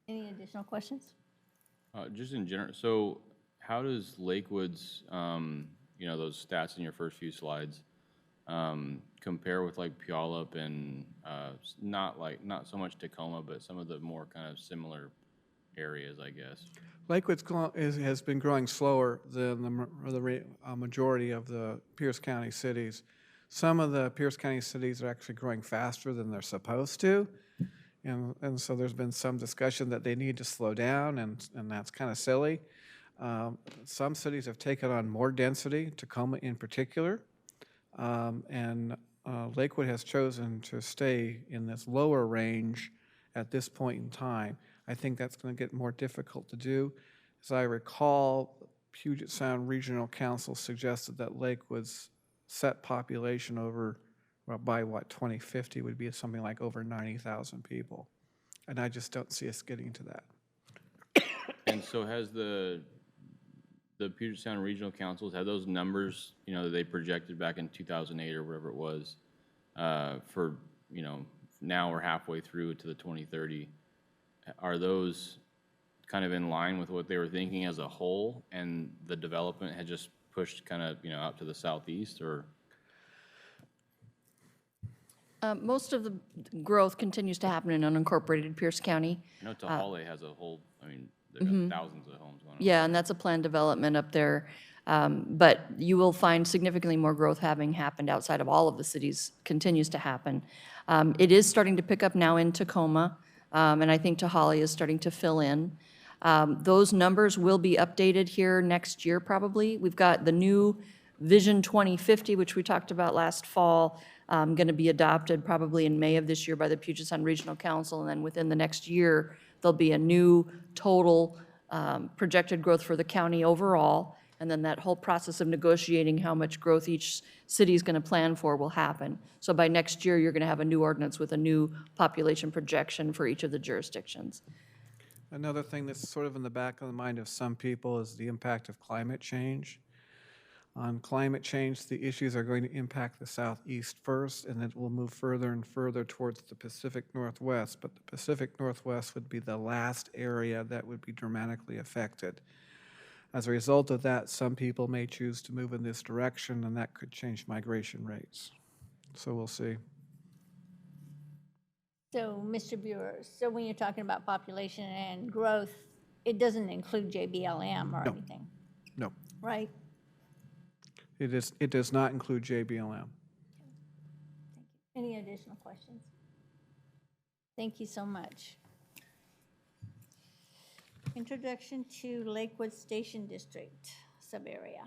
Any additional questions? Just in general, so how does Lakewood's, you know, those stats in your first few slides, compare with like Puyallup and, not so much Tacoma, but some of the more kind of similar areas, I guess? Lakewood's has been growing slower than the majority of the Pierce County cities. Some of the Pierce County cities are actually growing faster than they're supposed to. And so there's been some discussion that they need to slow down, and that's kind of silly. Some cities have taken on more density, Tacoma in particular, and Lakewood has chosen to stay in this lower range at this point in time. I think that's going to get more difficult to do. As I recall, Puget Sound Regional Council suggested that Lakewood's set population over, well, by what, 2050 would be something like over 90,000 people. And I just don't see us getting to that. And so has the Puget Sound Regional Councils, have those numbers, you know, that they projected back in 2008 or whatever it was, for, you know, now we're halfway through to the 2030, are those kind of in line with what they were thinking as a whole, and the development had just pushed kind of, you know, out to the southeast, or? Most of the growth continues to happen in unincorporated Pierce County. I know Tahale has a whole, I mean, there's thousands of homes going on. Yeah, and that's a planned development up there. But you will find significantly more growth having happened outside of all of the cities, continues to happen. It is starting to pick up now in Tacoma, and I think Tahale is starting to fill in. Those numbers will be updated here next year, probably. We've got the new Vision 2050, which we talked about last fall, going to be adopted probably in May of this year by the Puget Sound Regional Council, and then within the next year, there'll be a new total projected growth for the county overall, and then that whole process of negotiating how much growth each city is going to plan for will happen. So by next year, you're going to have a new ordinance with a new population projection for each of the jurisdictions. Another thing that's sort of in the back of the mind of some people is the impact of climate change. On climate change, the issues are going to impact the southeast first, and it will move further and further towards the Pacific Northwest. But the Pacific Northwest would be the last area that would be dramatically affected. As a result of that, some people may choose to move in this direction, and that could change migration rates. So we'll see. So, Mr. Buer, so when you're talking about population and growth, it doesn't include JBLM or anything, No, right? it does not include JBLM. Any additional questions? Thank you so much. Introduction to Lakewood Station District sub-area.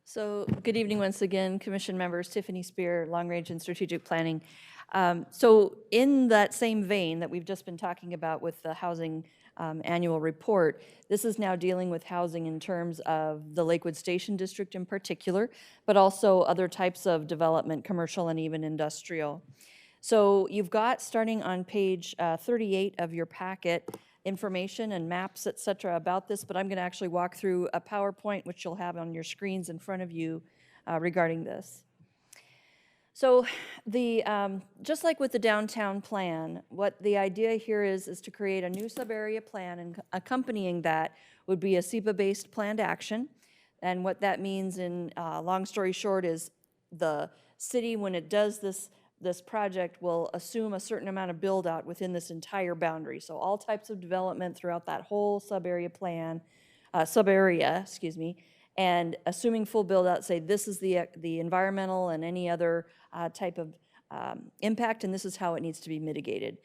So, good evening once again, Commission members, Tiffany Spear, Long Range and Strategic Planning. So in that same vein that we've just been talking about with the housing annual report, this is now dealing with housing in terms of the Lakewood Station District in particular, but also other types of development, commercial and even industrial. So you've got, starting on page 38 of your packet, information and maps, et cetera, about this, but I'm going to actually walk through a PowerPoint, which you'll have on your screens in front of you regarding this. So just like with the downtown plan, what the idea here is to create a new sub-area plan, and accompanying that would be a SEPA-based planned action. And what that means in long story short is the city, when it does this this project will assume a certain amount of build-out within this entire boundary. So all types of development throughout that whole sub-area, excuse me, and assuming full build-out, say this is the environmental and any other type of impact, and this is how it needs to be mitigated.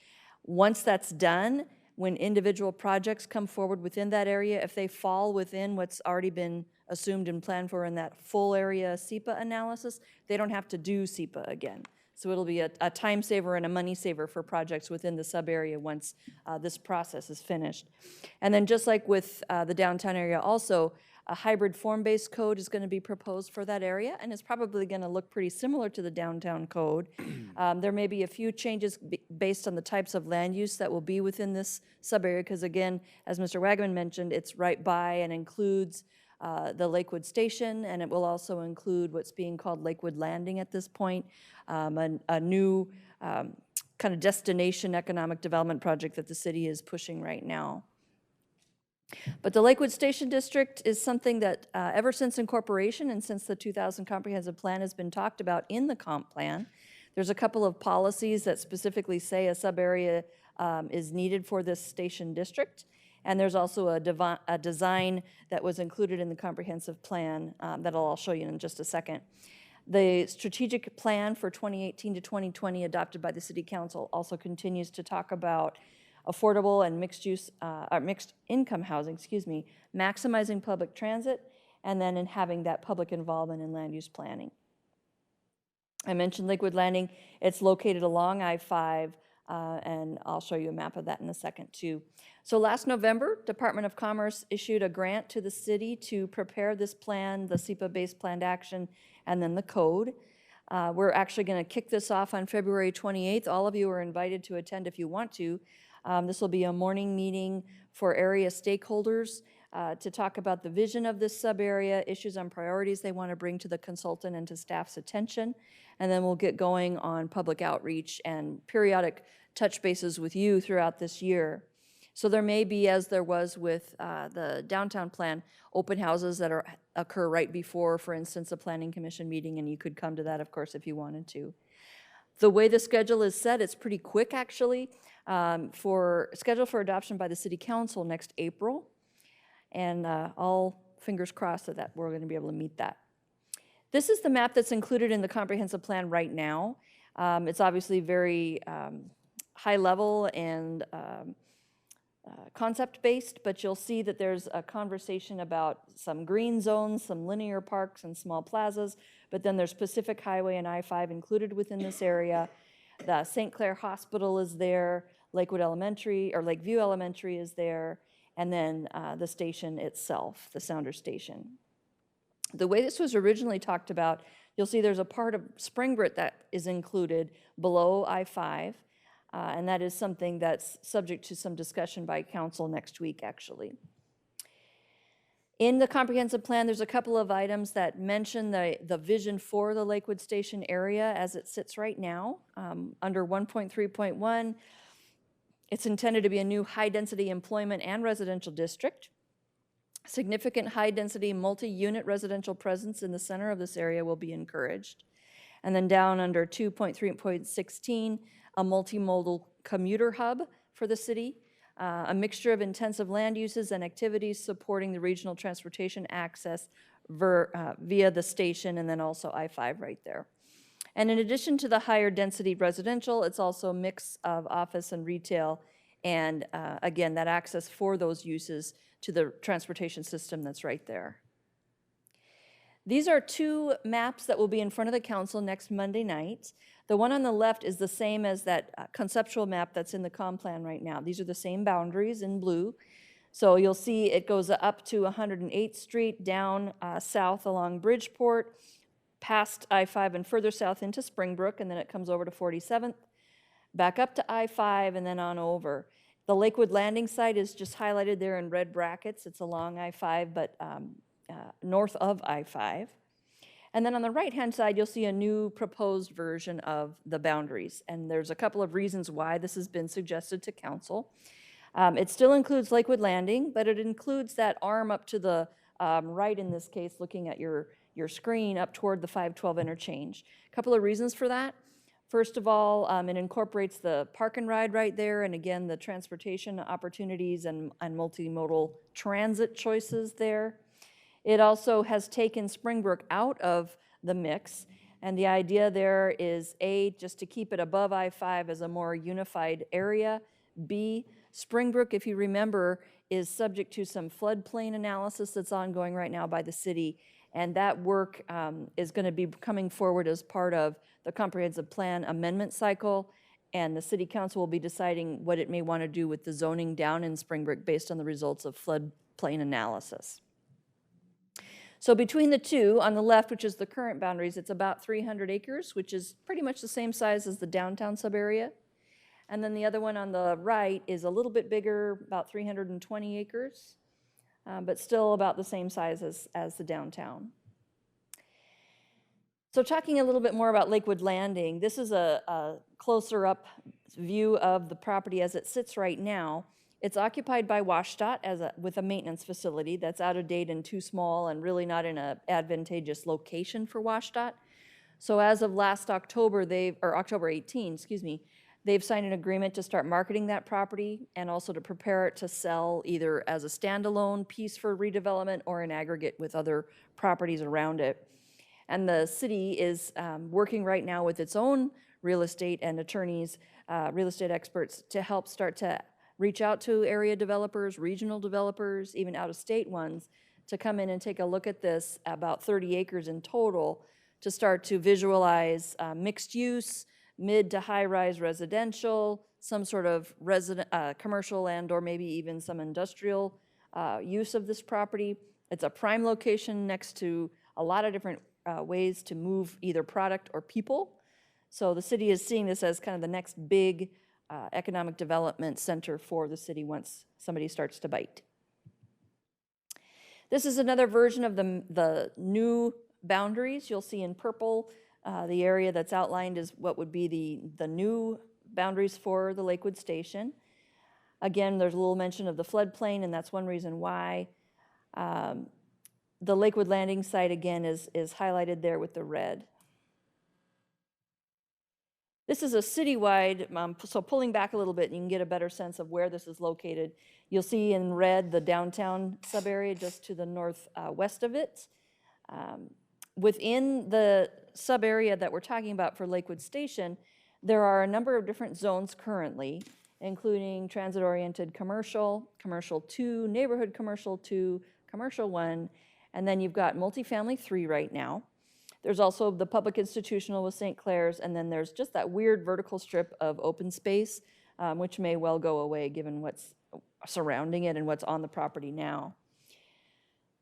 Once that's done, when individual projects come forward within that area, if they fall within what's already been assumed and planned for in that full area SEPA analysis, they don't have to do SEPA again. So it'll be a time saver and a money saver for projects within the sub-area once this process is finished. And then just like with the downtown area also, a hybrid form-based code is going to be proposed for that area, and it's probably going to look pretty similar to the downtown code. There may be a few changes based on the types of land use that will be within this sub-area, because again, as Mr. Wagman mentioned, it's right by and includes the Lakewood Station, and it will also include what's being called Lakewood Landing at this point, a new kind of destination economic development project that the city is pushing right now. But the Lakewood Station District is something that ever since incorporation and since the 2000 Comprehensive Plan has been talked about in the comp plan. There's a couple of policies that specifically say a sub-area is needed for this station district. And there's also a design that was included in the comprehensive plan that I'll show you in just a second. The strategic plan for 2018 to 2020 adopted by the City Council also continues to talk about affordable and mixed income housing, maximizing public transit, and then in having that public involvement in land use planning. I mentioned Lakewood Landing. It's located along I-5, and I'll show you a map of that in a second too. So last November, Department of Commerce issued a grant to the city to prepare this plan, the SEPA-based planned action, and then the code. We're actually going to kick this off on February 28th. All of you are invited to attend if you want to. This will be a morning meeting for area stakeholders to talk about the vision of this sub-area, issues and priorities they want to bring to the consultant and to staff's attention. And then we'll get going on public outreach and periodic touch bases with you throughout this year. So there may be, as there was with the downtown plan, open houses that occur right before, for instance, a planning commission meeting, and you could come to that, of course, if you wanted to. The way the schedule is set, it's pretty quick, actually, scheduled for adoption by the City Council next April. And all fingers crossed that we're going to be able to meet that. This is the map that's included in the comprehensive plan right now. It's obviously very high level and concept-based, but you'll see that there's a conversation about some green zones, some linear parks, and small plazas, but then there's Pacific Highway and I-5 included within this area. The St. Clair Hospital is there, Lakewood Elementary, or Lakeview Elementary is there, and then the station itself, the Sounder Station. The way this was originally talked about, you'll see there's a part of Springbrook that is included below I-5, and that is something that's subject to some discussion by council next week, actually. In the comprehensive plan, there's a couple of items that mention the vision for the Lakewood Station area as it sits right now. Under 1.3.1, it's intended to be a new high-density employment and residential district. Significant high-density multi-unit residential presence in the center of this area will be encouraged. And then down under 2.3.16, a multimodal commuter hub for the city, a mixture of intensive land uses and activities supporting the regional transportation access via the station, and then also I-5 right there. And in addition to the higher density residential, it's also a mix of office and retail, and again, that access for those uses to the transportation system that's right there. These are two maps that will be in front of the council next Monday night. The one on the left is the same as that conceptual map that's in the comm plan right now. These are the same boundaries in blue. So you'll see it goes up to 108th Street, down south along Bridgeport, past I-5 and further south into Springbrook, and then it comes over to 47th, back up to I-5, and then on over. The Lakewood Landing site is just highlighted there in red brackets. It's along I-5, but north of I-5. And then on the right-hand side, you'll see a new proposed version of the boundaries. And there's a couple of reasons why this has been suggested to council. It still includes Lakewood Landing, but it includes that arm up to the right, in this case, looking at your screen, up toward the 512 interchange. A couple of reasons for that. First of all, it incorporates the park and ride right there, and again, the transportation opportunities and multimodal transit choices there. It also has taken Springbrook out of the mix, and the idea there is A, just to keep it above I-5 as a more unified area. B, Springbrook, if you remember, is subject to some floodplain analysis that's ongoing right now by the city, and that work is going to be coming forward as part of the comprehensive plan amendment cycle, and the city council will be deciding what it may want to do with the zoning down in Springbrook based on the results of floodplain analysis. So between the two, on the left, which is the current boundaries, it's about 300 acres, which is pretty much the same size as the downtown subarea. And then the other one on the right is a little bit bigger, about 320 acres, but still about the same size as the downtown. So talking a little bit more about Lakewood Landing, this is a closer up view of the property as it sits right now. It's occupied by WashDOT with a maintenance facility that's out of date and too small and really not in an advantageous location for WashDOT. So as of last October, October 18, excuse me, they've signed an agreement to start marketing that property and also to prepare it to sell either as a standalone piece for redevelopment or in aggregate with other properties around it. And the city is working right now with its own real estate and attorneys, real estate experts, to help start to reach out to area developers, regional developers, even out-of-state ones, to come in and take a look at this, about 30 acres in total, to start to visualize mixed use, mid to high-rise residential, some sort of commercial and or maybe even some industrial use of this property. It's a prime location next to a lot of different ways to move either product or people. So the city is seeing this as kind of the next big economic development center for the city once somebody starts to bite. This is another version of the new boundaries. You'll see in purple the area that's outlined is what would be the new boundaries for the Lakewood Station. Again, there's a little mention of the floodplain, and that's one reason why. The Lakewood Landing site, again, is highlighted there with the red. This is a citywide, so pulling back a little bit, you can get a better sense of where this is located. You'll see in red the downtown subarea just to the northwest of it. Within the subarea that we're talking about for Lakewood Station, there are a number of different zones currently, including transit-oriented commercial, commercial 2, neighborhood commercial 2, commercial 1, and then you've got multifamily 3 right now. There's also the public institutional with St. Clair's, and then there's just that weird vertical strip of open space, which may well go away given what's surrounding it and what's on the property now.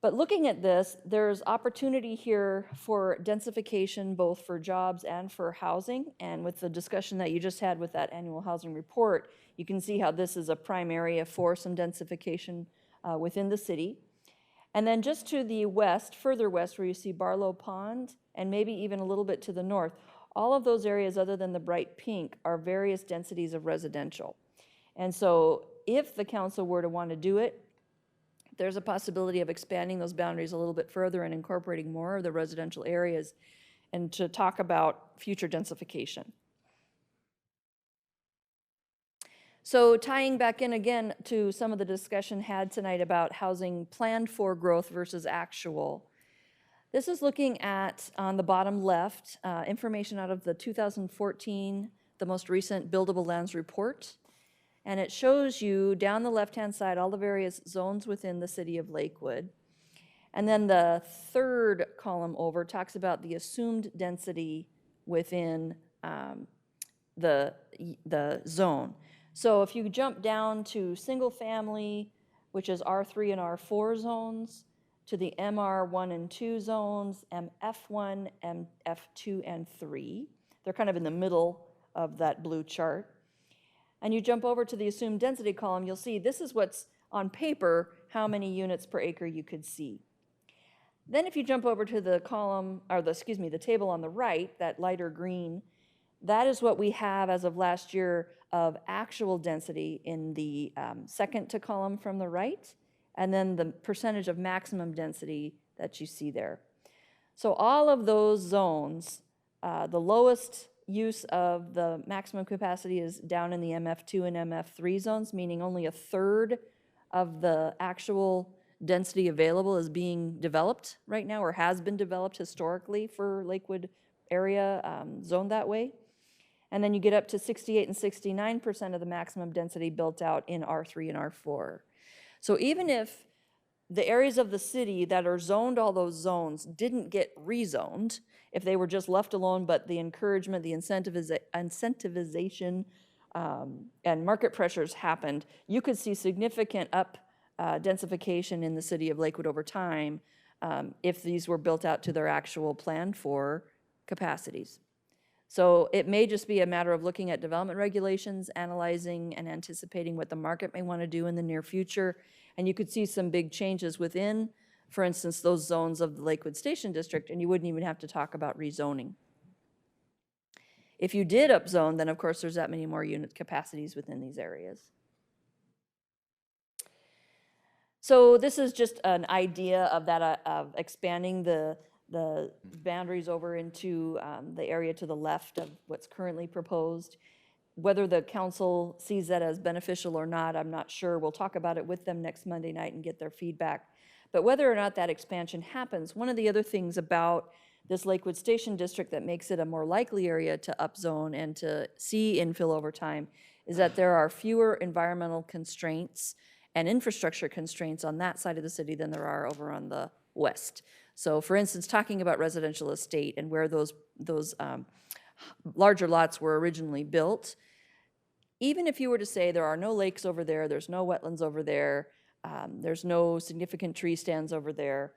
But looking at this, there's opportunity here for densification, both for jobs and for housing. And with the discussion that you just had with that annual housing report, you can see how this is a prime area for some densification within the city. And then just to the west, further west, where you see Barlow Pond, and maybe even a little bit to the north, all of those areas other than the bright pink are various densities of residential. And so if the council were to want to do it, there's a possibility of expanding those boundaries a little bit further and incorporating more of the residential areas and to talk about future densification. So tying back in again to some of the discussion had tonight about housing planned for growth versus actual. This is looking at, on the bottom left, information out of the 2014, the most recent Buildable Lands Report. And it shows you down the left-hand side all the various zones within the city of Lakewood. And then the third column over talks about the assumed density within the zone. So if you jump down to single family, which is R3 and R4 zones, to the MR1 and 2 zones, MF1, MF2, and 3. They're kind of in the middle of that blue chart. And you jump over to the assumed density column, you'll see this is what's on paper, how many units per acre you could see. Then if you jump over to the column, or the table on the right, that lighter green, that is what we have as of last year of actual density in the second to column from the right, and then the percentage of maximum density that you see there. So all of those zones, the lowest use of the maximum capacity is down in the MF2 and MF3 zones, meaning only a third of the actual density available is being developed right now, or has been developed historically for Lakewood area zoned that way. And then you get up to 68 and 69% of the maximum density built out in R3 and R4. So even if the areas of the city that are zoned all those zones didn't get rezoned, if they were just left alone, but the encouragement, the incentivization, and market pressures happened, you could see significant densification in the city of Lakewood over time if these were built out to their actual plan for capacities. So it may just be a matter of looking at development regulations, analyzing and anticipating what the market may want to do in the near future. And you could see some big changes within, for instance, those zones of the Lakewood Station District, and you wouldn't even have to talk about rezoning. If you did upzone, then of course there's that many more unit capacities within these areas. So this is just an idea of that, of expanding the boundaries over into the area to the left of what's currently proposed. Whether the council sees that as beneficial or not, I'm not sure. We'll talk about it with them next Monday night and get their feedback. But whether or not that expansion happens, one of the other things about this Lakewood Station District that makes it a more likely area to upzone and to see infill over time is that there are fewer environmental constraints and infrastructure constraints on that side of the city than there are over on the west. So for instance, talking about residential estate and where those larger lots were originally built, even if you were to say there are no lakes over there, there's no wetlands over there, there's no significant tree stands over there,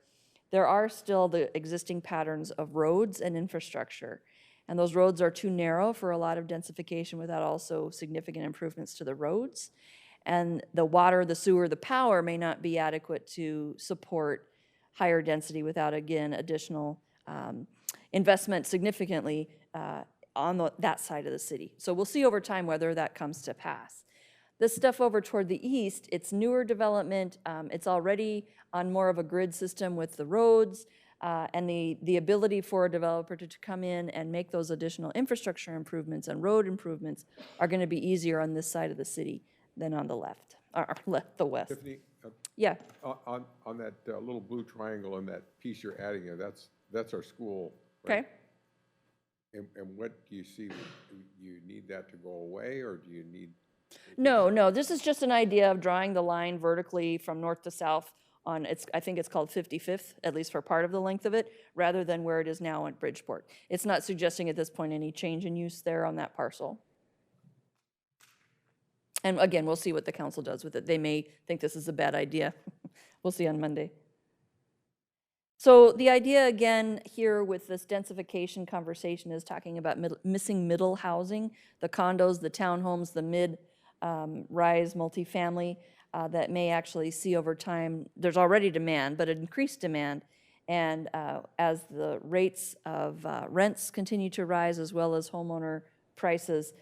there are still the existing patterns of roads and infrastructure. And those roads are too narrow for a lot of densification without also significant improvements to the roads. And the water, the sewer, the power may not be adequate to support higher density without, again, additional investment significantly on that side of the city. So we'll see over time whether that comes to pass. This stuff over toward the east, it's newer development. It's already on more of a grid system with the roads and the ability for a developer to come in and make those additional infrastructure improvements and road improvements are going to be easier on this side of the city than on the left, or the west. Tiffany, Yeah. on that little blue triangle and that piece you're adding there, that's our school, right? Okay. And what do you see, you need that to go away, or do you need? No, this is just an idea of drawing the line vertically from north to south on, I think it's called 55th, at least for part of the length of it, rather than where it is now at Bridgeport. It's not suggesting at this point any change in use there on that parcel. And again, we'll see what the council does with it. They may think this is a bad idea. We'll see on Monday. So the idea again here with this densification conversation is talking about missing middle housing, the condos, the townhomes, the mid-rise multifamily that may actually see over time, there's already demand, but increased demand. And as the rates of rents continue to rise as well as homeowner prices,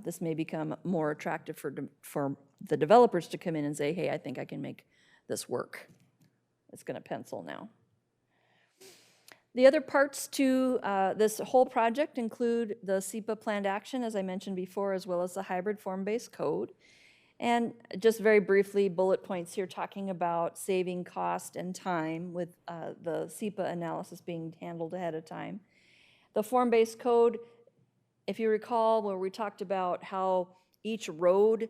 this may become more attractive for the developers to come in and say, hey, I think I can make this work. It's going to pencil now. The other parts to this whole project include the SEPA planned action, as I mentioned before, as well as the hybrid form-based code. And just very briefly, bullet points here talking about saving cost and time with the SEPA analysis being handled ahead of time. The form-based code, if you recall, where we talked about how each road,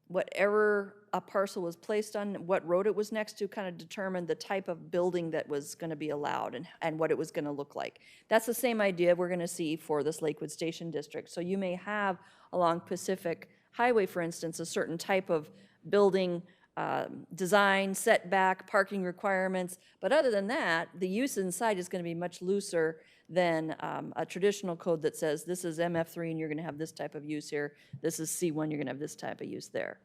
whatever a parcel was placed on, what road it was next to kind of determined the type of building that was going to be allowed and what it was going to look like. That's the same idea we're going to see for this Lakewood Station District. So you may have along Pacific Highway, for instance, a certain type of building design, setback, parking requirements. But other than that, the use inside is going to be much looser than a traditional code that says this is MF3 and you're going to have this type of use here. This is C1, you're going to have this type of use there.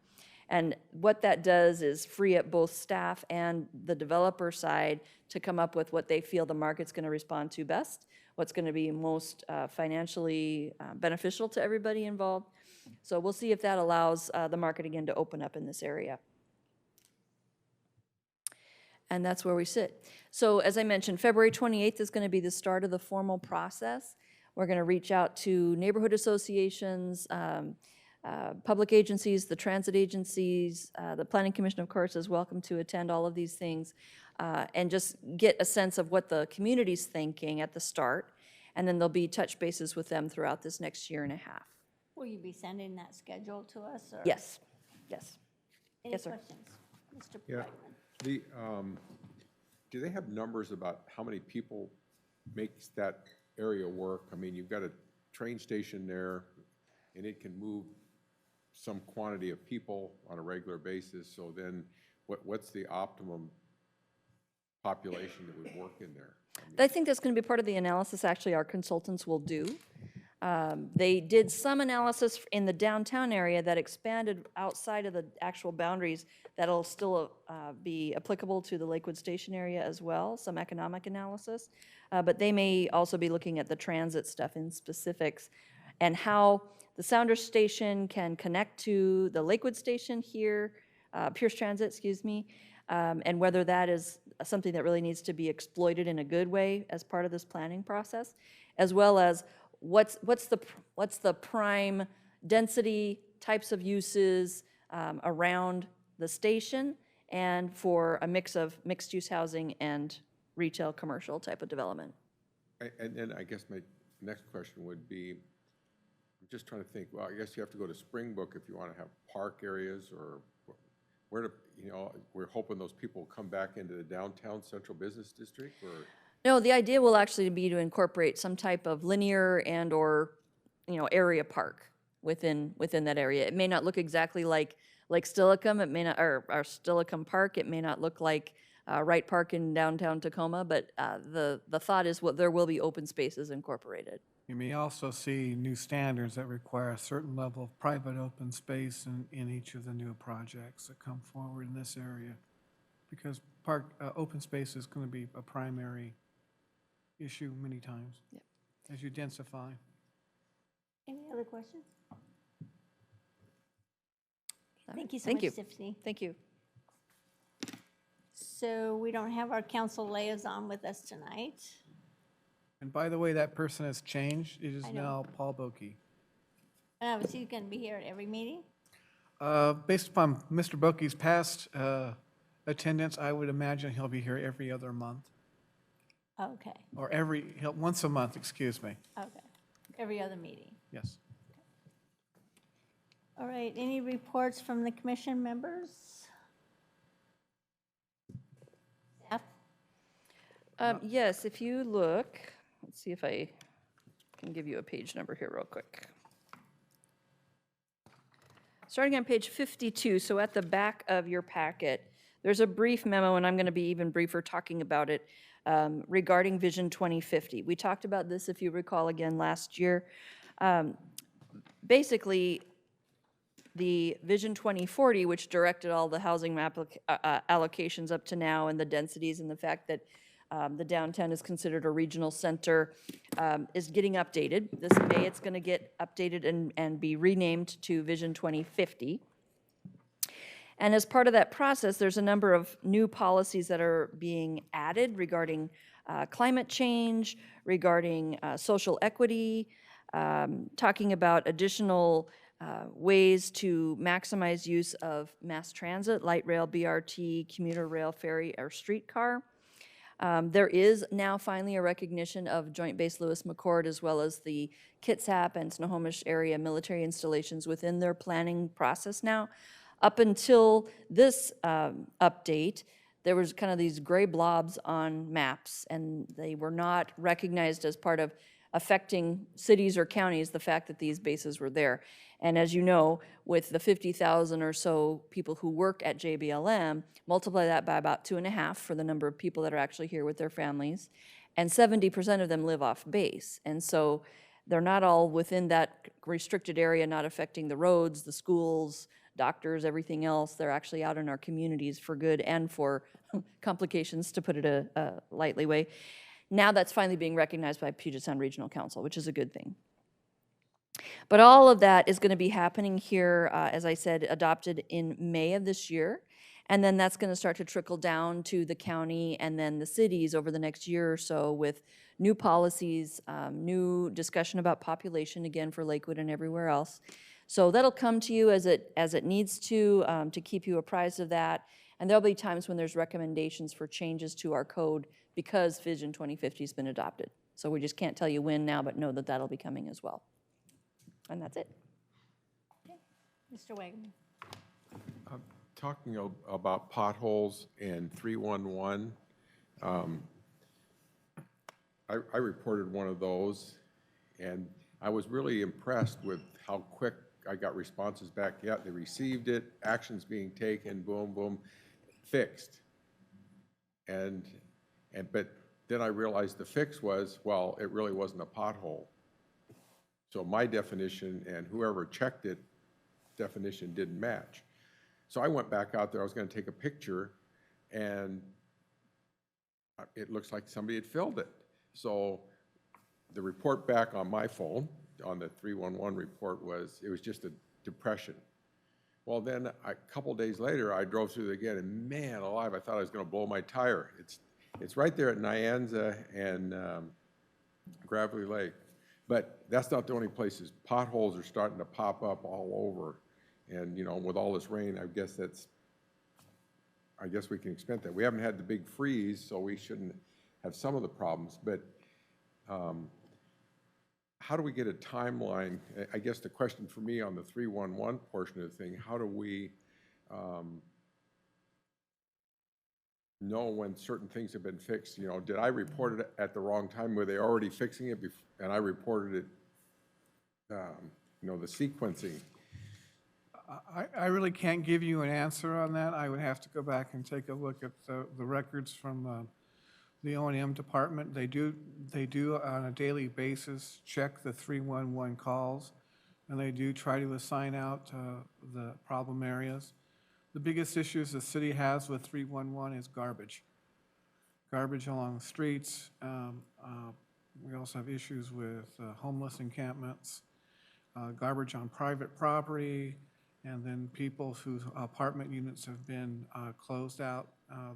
And what that does is free up both staff and the developer side to come up with what they feel the market's going to respond to best, what's going to be most financially beneficial to everybody involved. So we'll see if that allows the market again to open up in this area. And that's where we sit. So as I mentioned, February 28th is going to be the start of the formal process. We're going to reach out to neighborhood associations, public agencies, the transit agencies, the Planning Commission, of course, is welcome to attend all of these things, and just get a sense of what the community's thinking at the start, and then there'll be touch bases with them throughout this next year and a half. Will you be sending that schedule to us, or? Yes, yes. Any Yes, sir. questions? Mr. Yeah. Brightman? The, do they have numbers about how many people makes that area work? I mean, you've got a train station there, and it can move some quantity of people on a regular basis, so then what's the optimum population that would work in there? I think that's going to be part of the analysis, actually, our consultants will do. They did some analysis in the downtown area that expanded outside of the actual boundaries that'll still be applicable to the Lakewood Station area as well, some economic analysis. But they may also be looking at the transit stuff in specifics and how the Sounder Station can connect to the Lakewood Station here, Pierce Transit, excuse me, and whether that is something that really needs to be exploited in a good way as part of this planning process, as well as what's the prime density types of uses around the station, and for a mix of mixed-use housing and retail, commercial type of development. And then I guess my next question would be, I'm just trying to think, well, I guess you have to go to Springbrook if you want to have park areas, or where to, you know, we're hoping those people will come back into the downtown central business district, or? No, the idea will actually be to incorporate some type of linear and/or, area park within that area. It may not look exactly like Stillicum. It may not, or Stillicum Park. It may not look like Wright Park in downtown Tacoma. But the thought is, there will be open spaces incorporated. You may also see new standards that require a certain level of private open space in each of the new projects that come forward in this area. Because open space is going to be a primary issue many times as you densify. Any other questions? Thank you so Thank much, you. Tiffany. Thank you. So we don't have our council liaison with us tonight. And by the way, that person has changed. It is I know. now Paul Boki. Was he going to be here at every meeting? Based upon Mr. Boki's past attendance, I would imagine he'll be here every other month, Okay, or once a month, excuse me. okay. Every other meeting. Yes. All right, any reports from the commission members? Staff? Yes, if you look, let's see if I can give you a page number here real quick. Starting on page 52, so at the back of your packet, there's a brief memo, and I'm going to be even briefer talking about it, regarding Vision 2050. We talked about this, if you recall, again last year. Basically, the Vision 2040, which directed all the housing allocations up to now, and the densities, and the fact that the downtown is considered a regional center, is getting updated. This May, it's going to get updated and be renamed to Vision 2050. And as part of that process, there's a number of new policies that are being added regarding climate change, regarding social equity, talking about additional ways to maximize use of mass transit, light rail, BRT, commuter rail, ferry, or streetcar. There is now finally a recognition of Joint Base Lewis McChord, as well as the Kitsap and Snohomish area military installations within their planning process now. Up until this update, there was kind of these gray blobs on maps, and they were not recognized as part of affecting cities or counties, the fact that these bases were there. And as you know, with the 50,000 or so people who work at JBLM, multiply that by about 2.5 for the number of people that are actually here with their families, and 70% of them live off base. And so they're not all within that restricted area, not affecting the roads, the schools, doctors, everything else. They're actually out in our communities for good and for complications, to put it a lightly way. Now that's finally being recognized by Puget Sound Regional Council, which is a good thing. But all of that is going to be happening here, as I said, adopted in May of this year. And then that's going to start to trickle down to the county and then the cities over the next year or so, with new policies, new discussion about population, again, for Lakewood and everywhere else. So that'll come to you as it needs to keep you apprised of that. And there'll be times when there's recommendations for changes to our code because Vision 2050 has been adopted. So we just can't tell you when now, but know that that'll be coming as well. And that's it. Mr. Wagoner. Talking about potholes and 311, I reported one of those, and I was really impressed with how quick I got responses back. Yeah, they received it, actions being taken, boom, boom, fixed. But then I realized the fix was, well, it really wasn't a pothole. So my definition and whoever checked it, definition didn't match. So I went back out there, I was gonna take a picture, and it looks like somebody had filled it. So the report back on my phone, on the 311 report, was, it was just a depression. Well, then a couple days later, I drove through it again, and man alive, I thought I was gonna blow my tire. It's right there at Nyanza and Gravelly Lake. But that's not the only places. Potholes are starting to pop up all over. And, you know, with all this rain, I guess we can expect that. We haven't had the big freeze, so we shouldn't have some of the problems. But how do we get a timeline? I guess the question for me on the 311 portion of the thing, how do we know when certain things have been fixed? You know, did I report it at the wrong time? Were they already fixing it and I reported it, you know, the sequencing? I really can't give you an answer on that. I would have to go back and take a look at the records from the O&M department. They do on a daily basis check the 311 calls, and they do try to assign out the problem areas. The biggest issues the city has with 311 is garbage. Garbage along the streets. We also have issues with homeless encampments, garbage on private property, and then people whose apartment units have been closed out.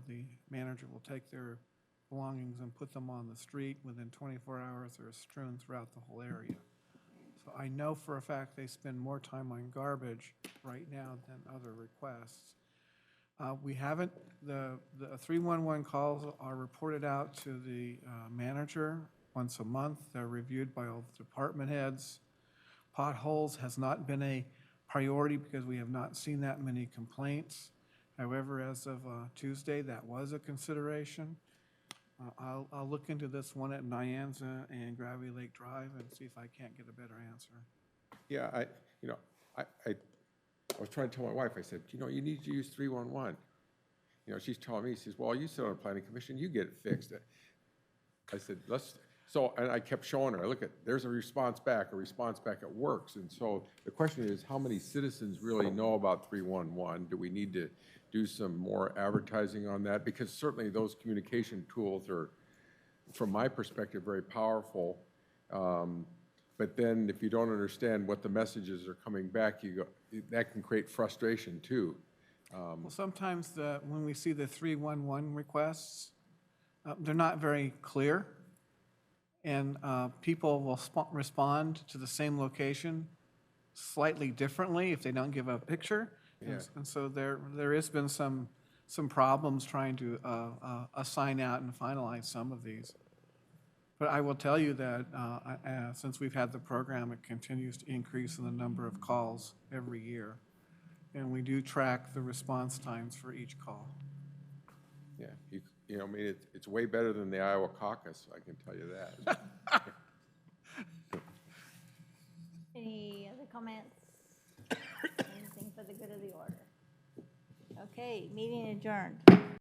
The manager will take their belongings and put them on the street. Within 24 hours, they're strewn throughout the whole area. So I know for a fact they spend more time on garbage right now than other requests. We haven't, the 311 calls are reported out to the manager once a month. They're reviewed by all the department heads. Potholes has not been a priority because we have not seen that many complaints. However, as of Tuesday, that was a consideration. I'll look into this one at Nyanza and Gravity Lake Drive and see if I can't get a better answer. Yeah, I was trying to tell my wife, I said, you know, you need to use 311. You know, she's telling me, she says, well, you sit on a planning commission, you get it fixed. I said, and I kept showing her, look, there's a response back, it works. And so the question is, how many citizens really know about 311? Do we need to do some more advertising on that? Because certainly those communication tools are, from my perspective, very powerful. But then if you don't understand what the messages are coming back, that can create frustration too. Well, sometimes when we see the 311 requests, they're not very clear. And people will respond to the same location slightly differently if they don't give a picture. Yeah. And so there has been some problems trying to assign out and finalize some of these. But I will tell you that since we've had the program, it continues to increase in the number of calls every year. And we do track the response times for each call. Yeah, you know, I mean, it's way better than the Iowa caucus, I can tell you that. Any other comments? Anything for the good of the order? Okay, meeting adjourned.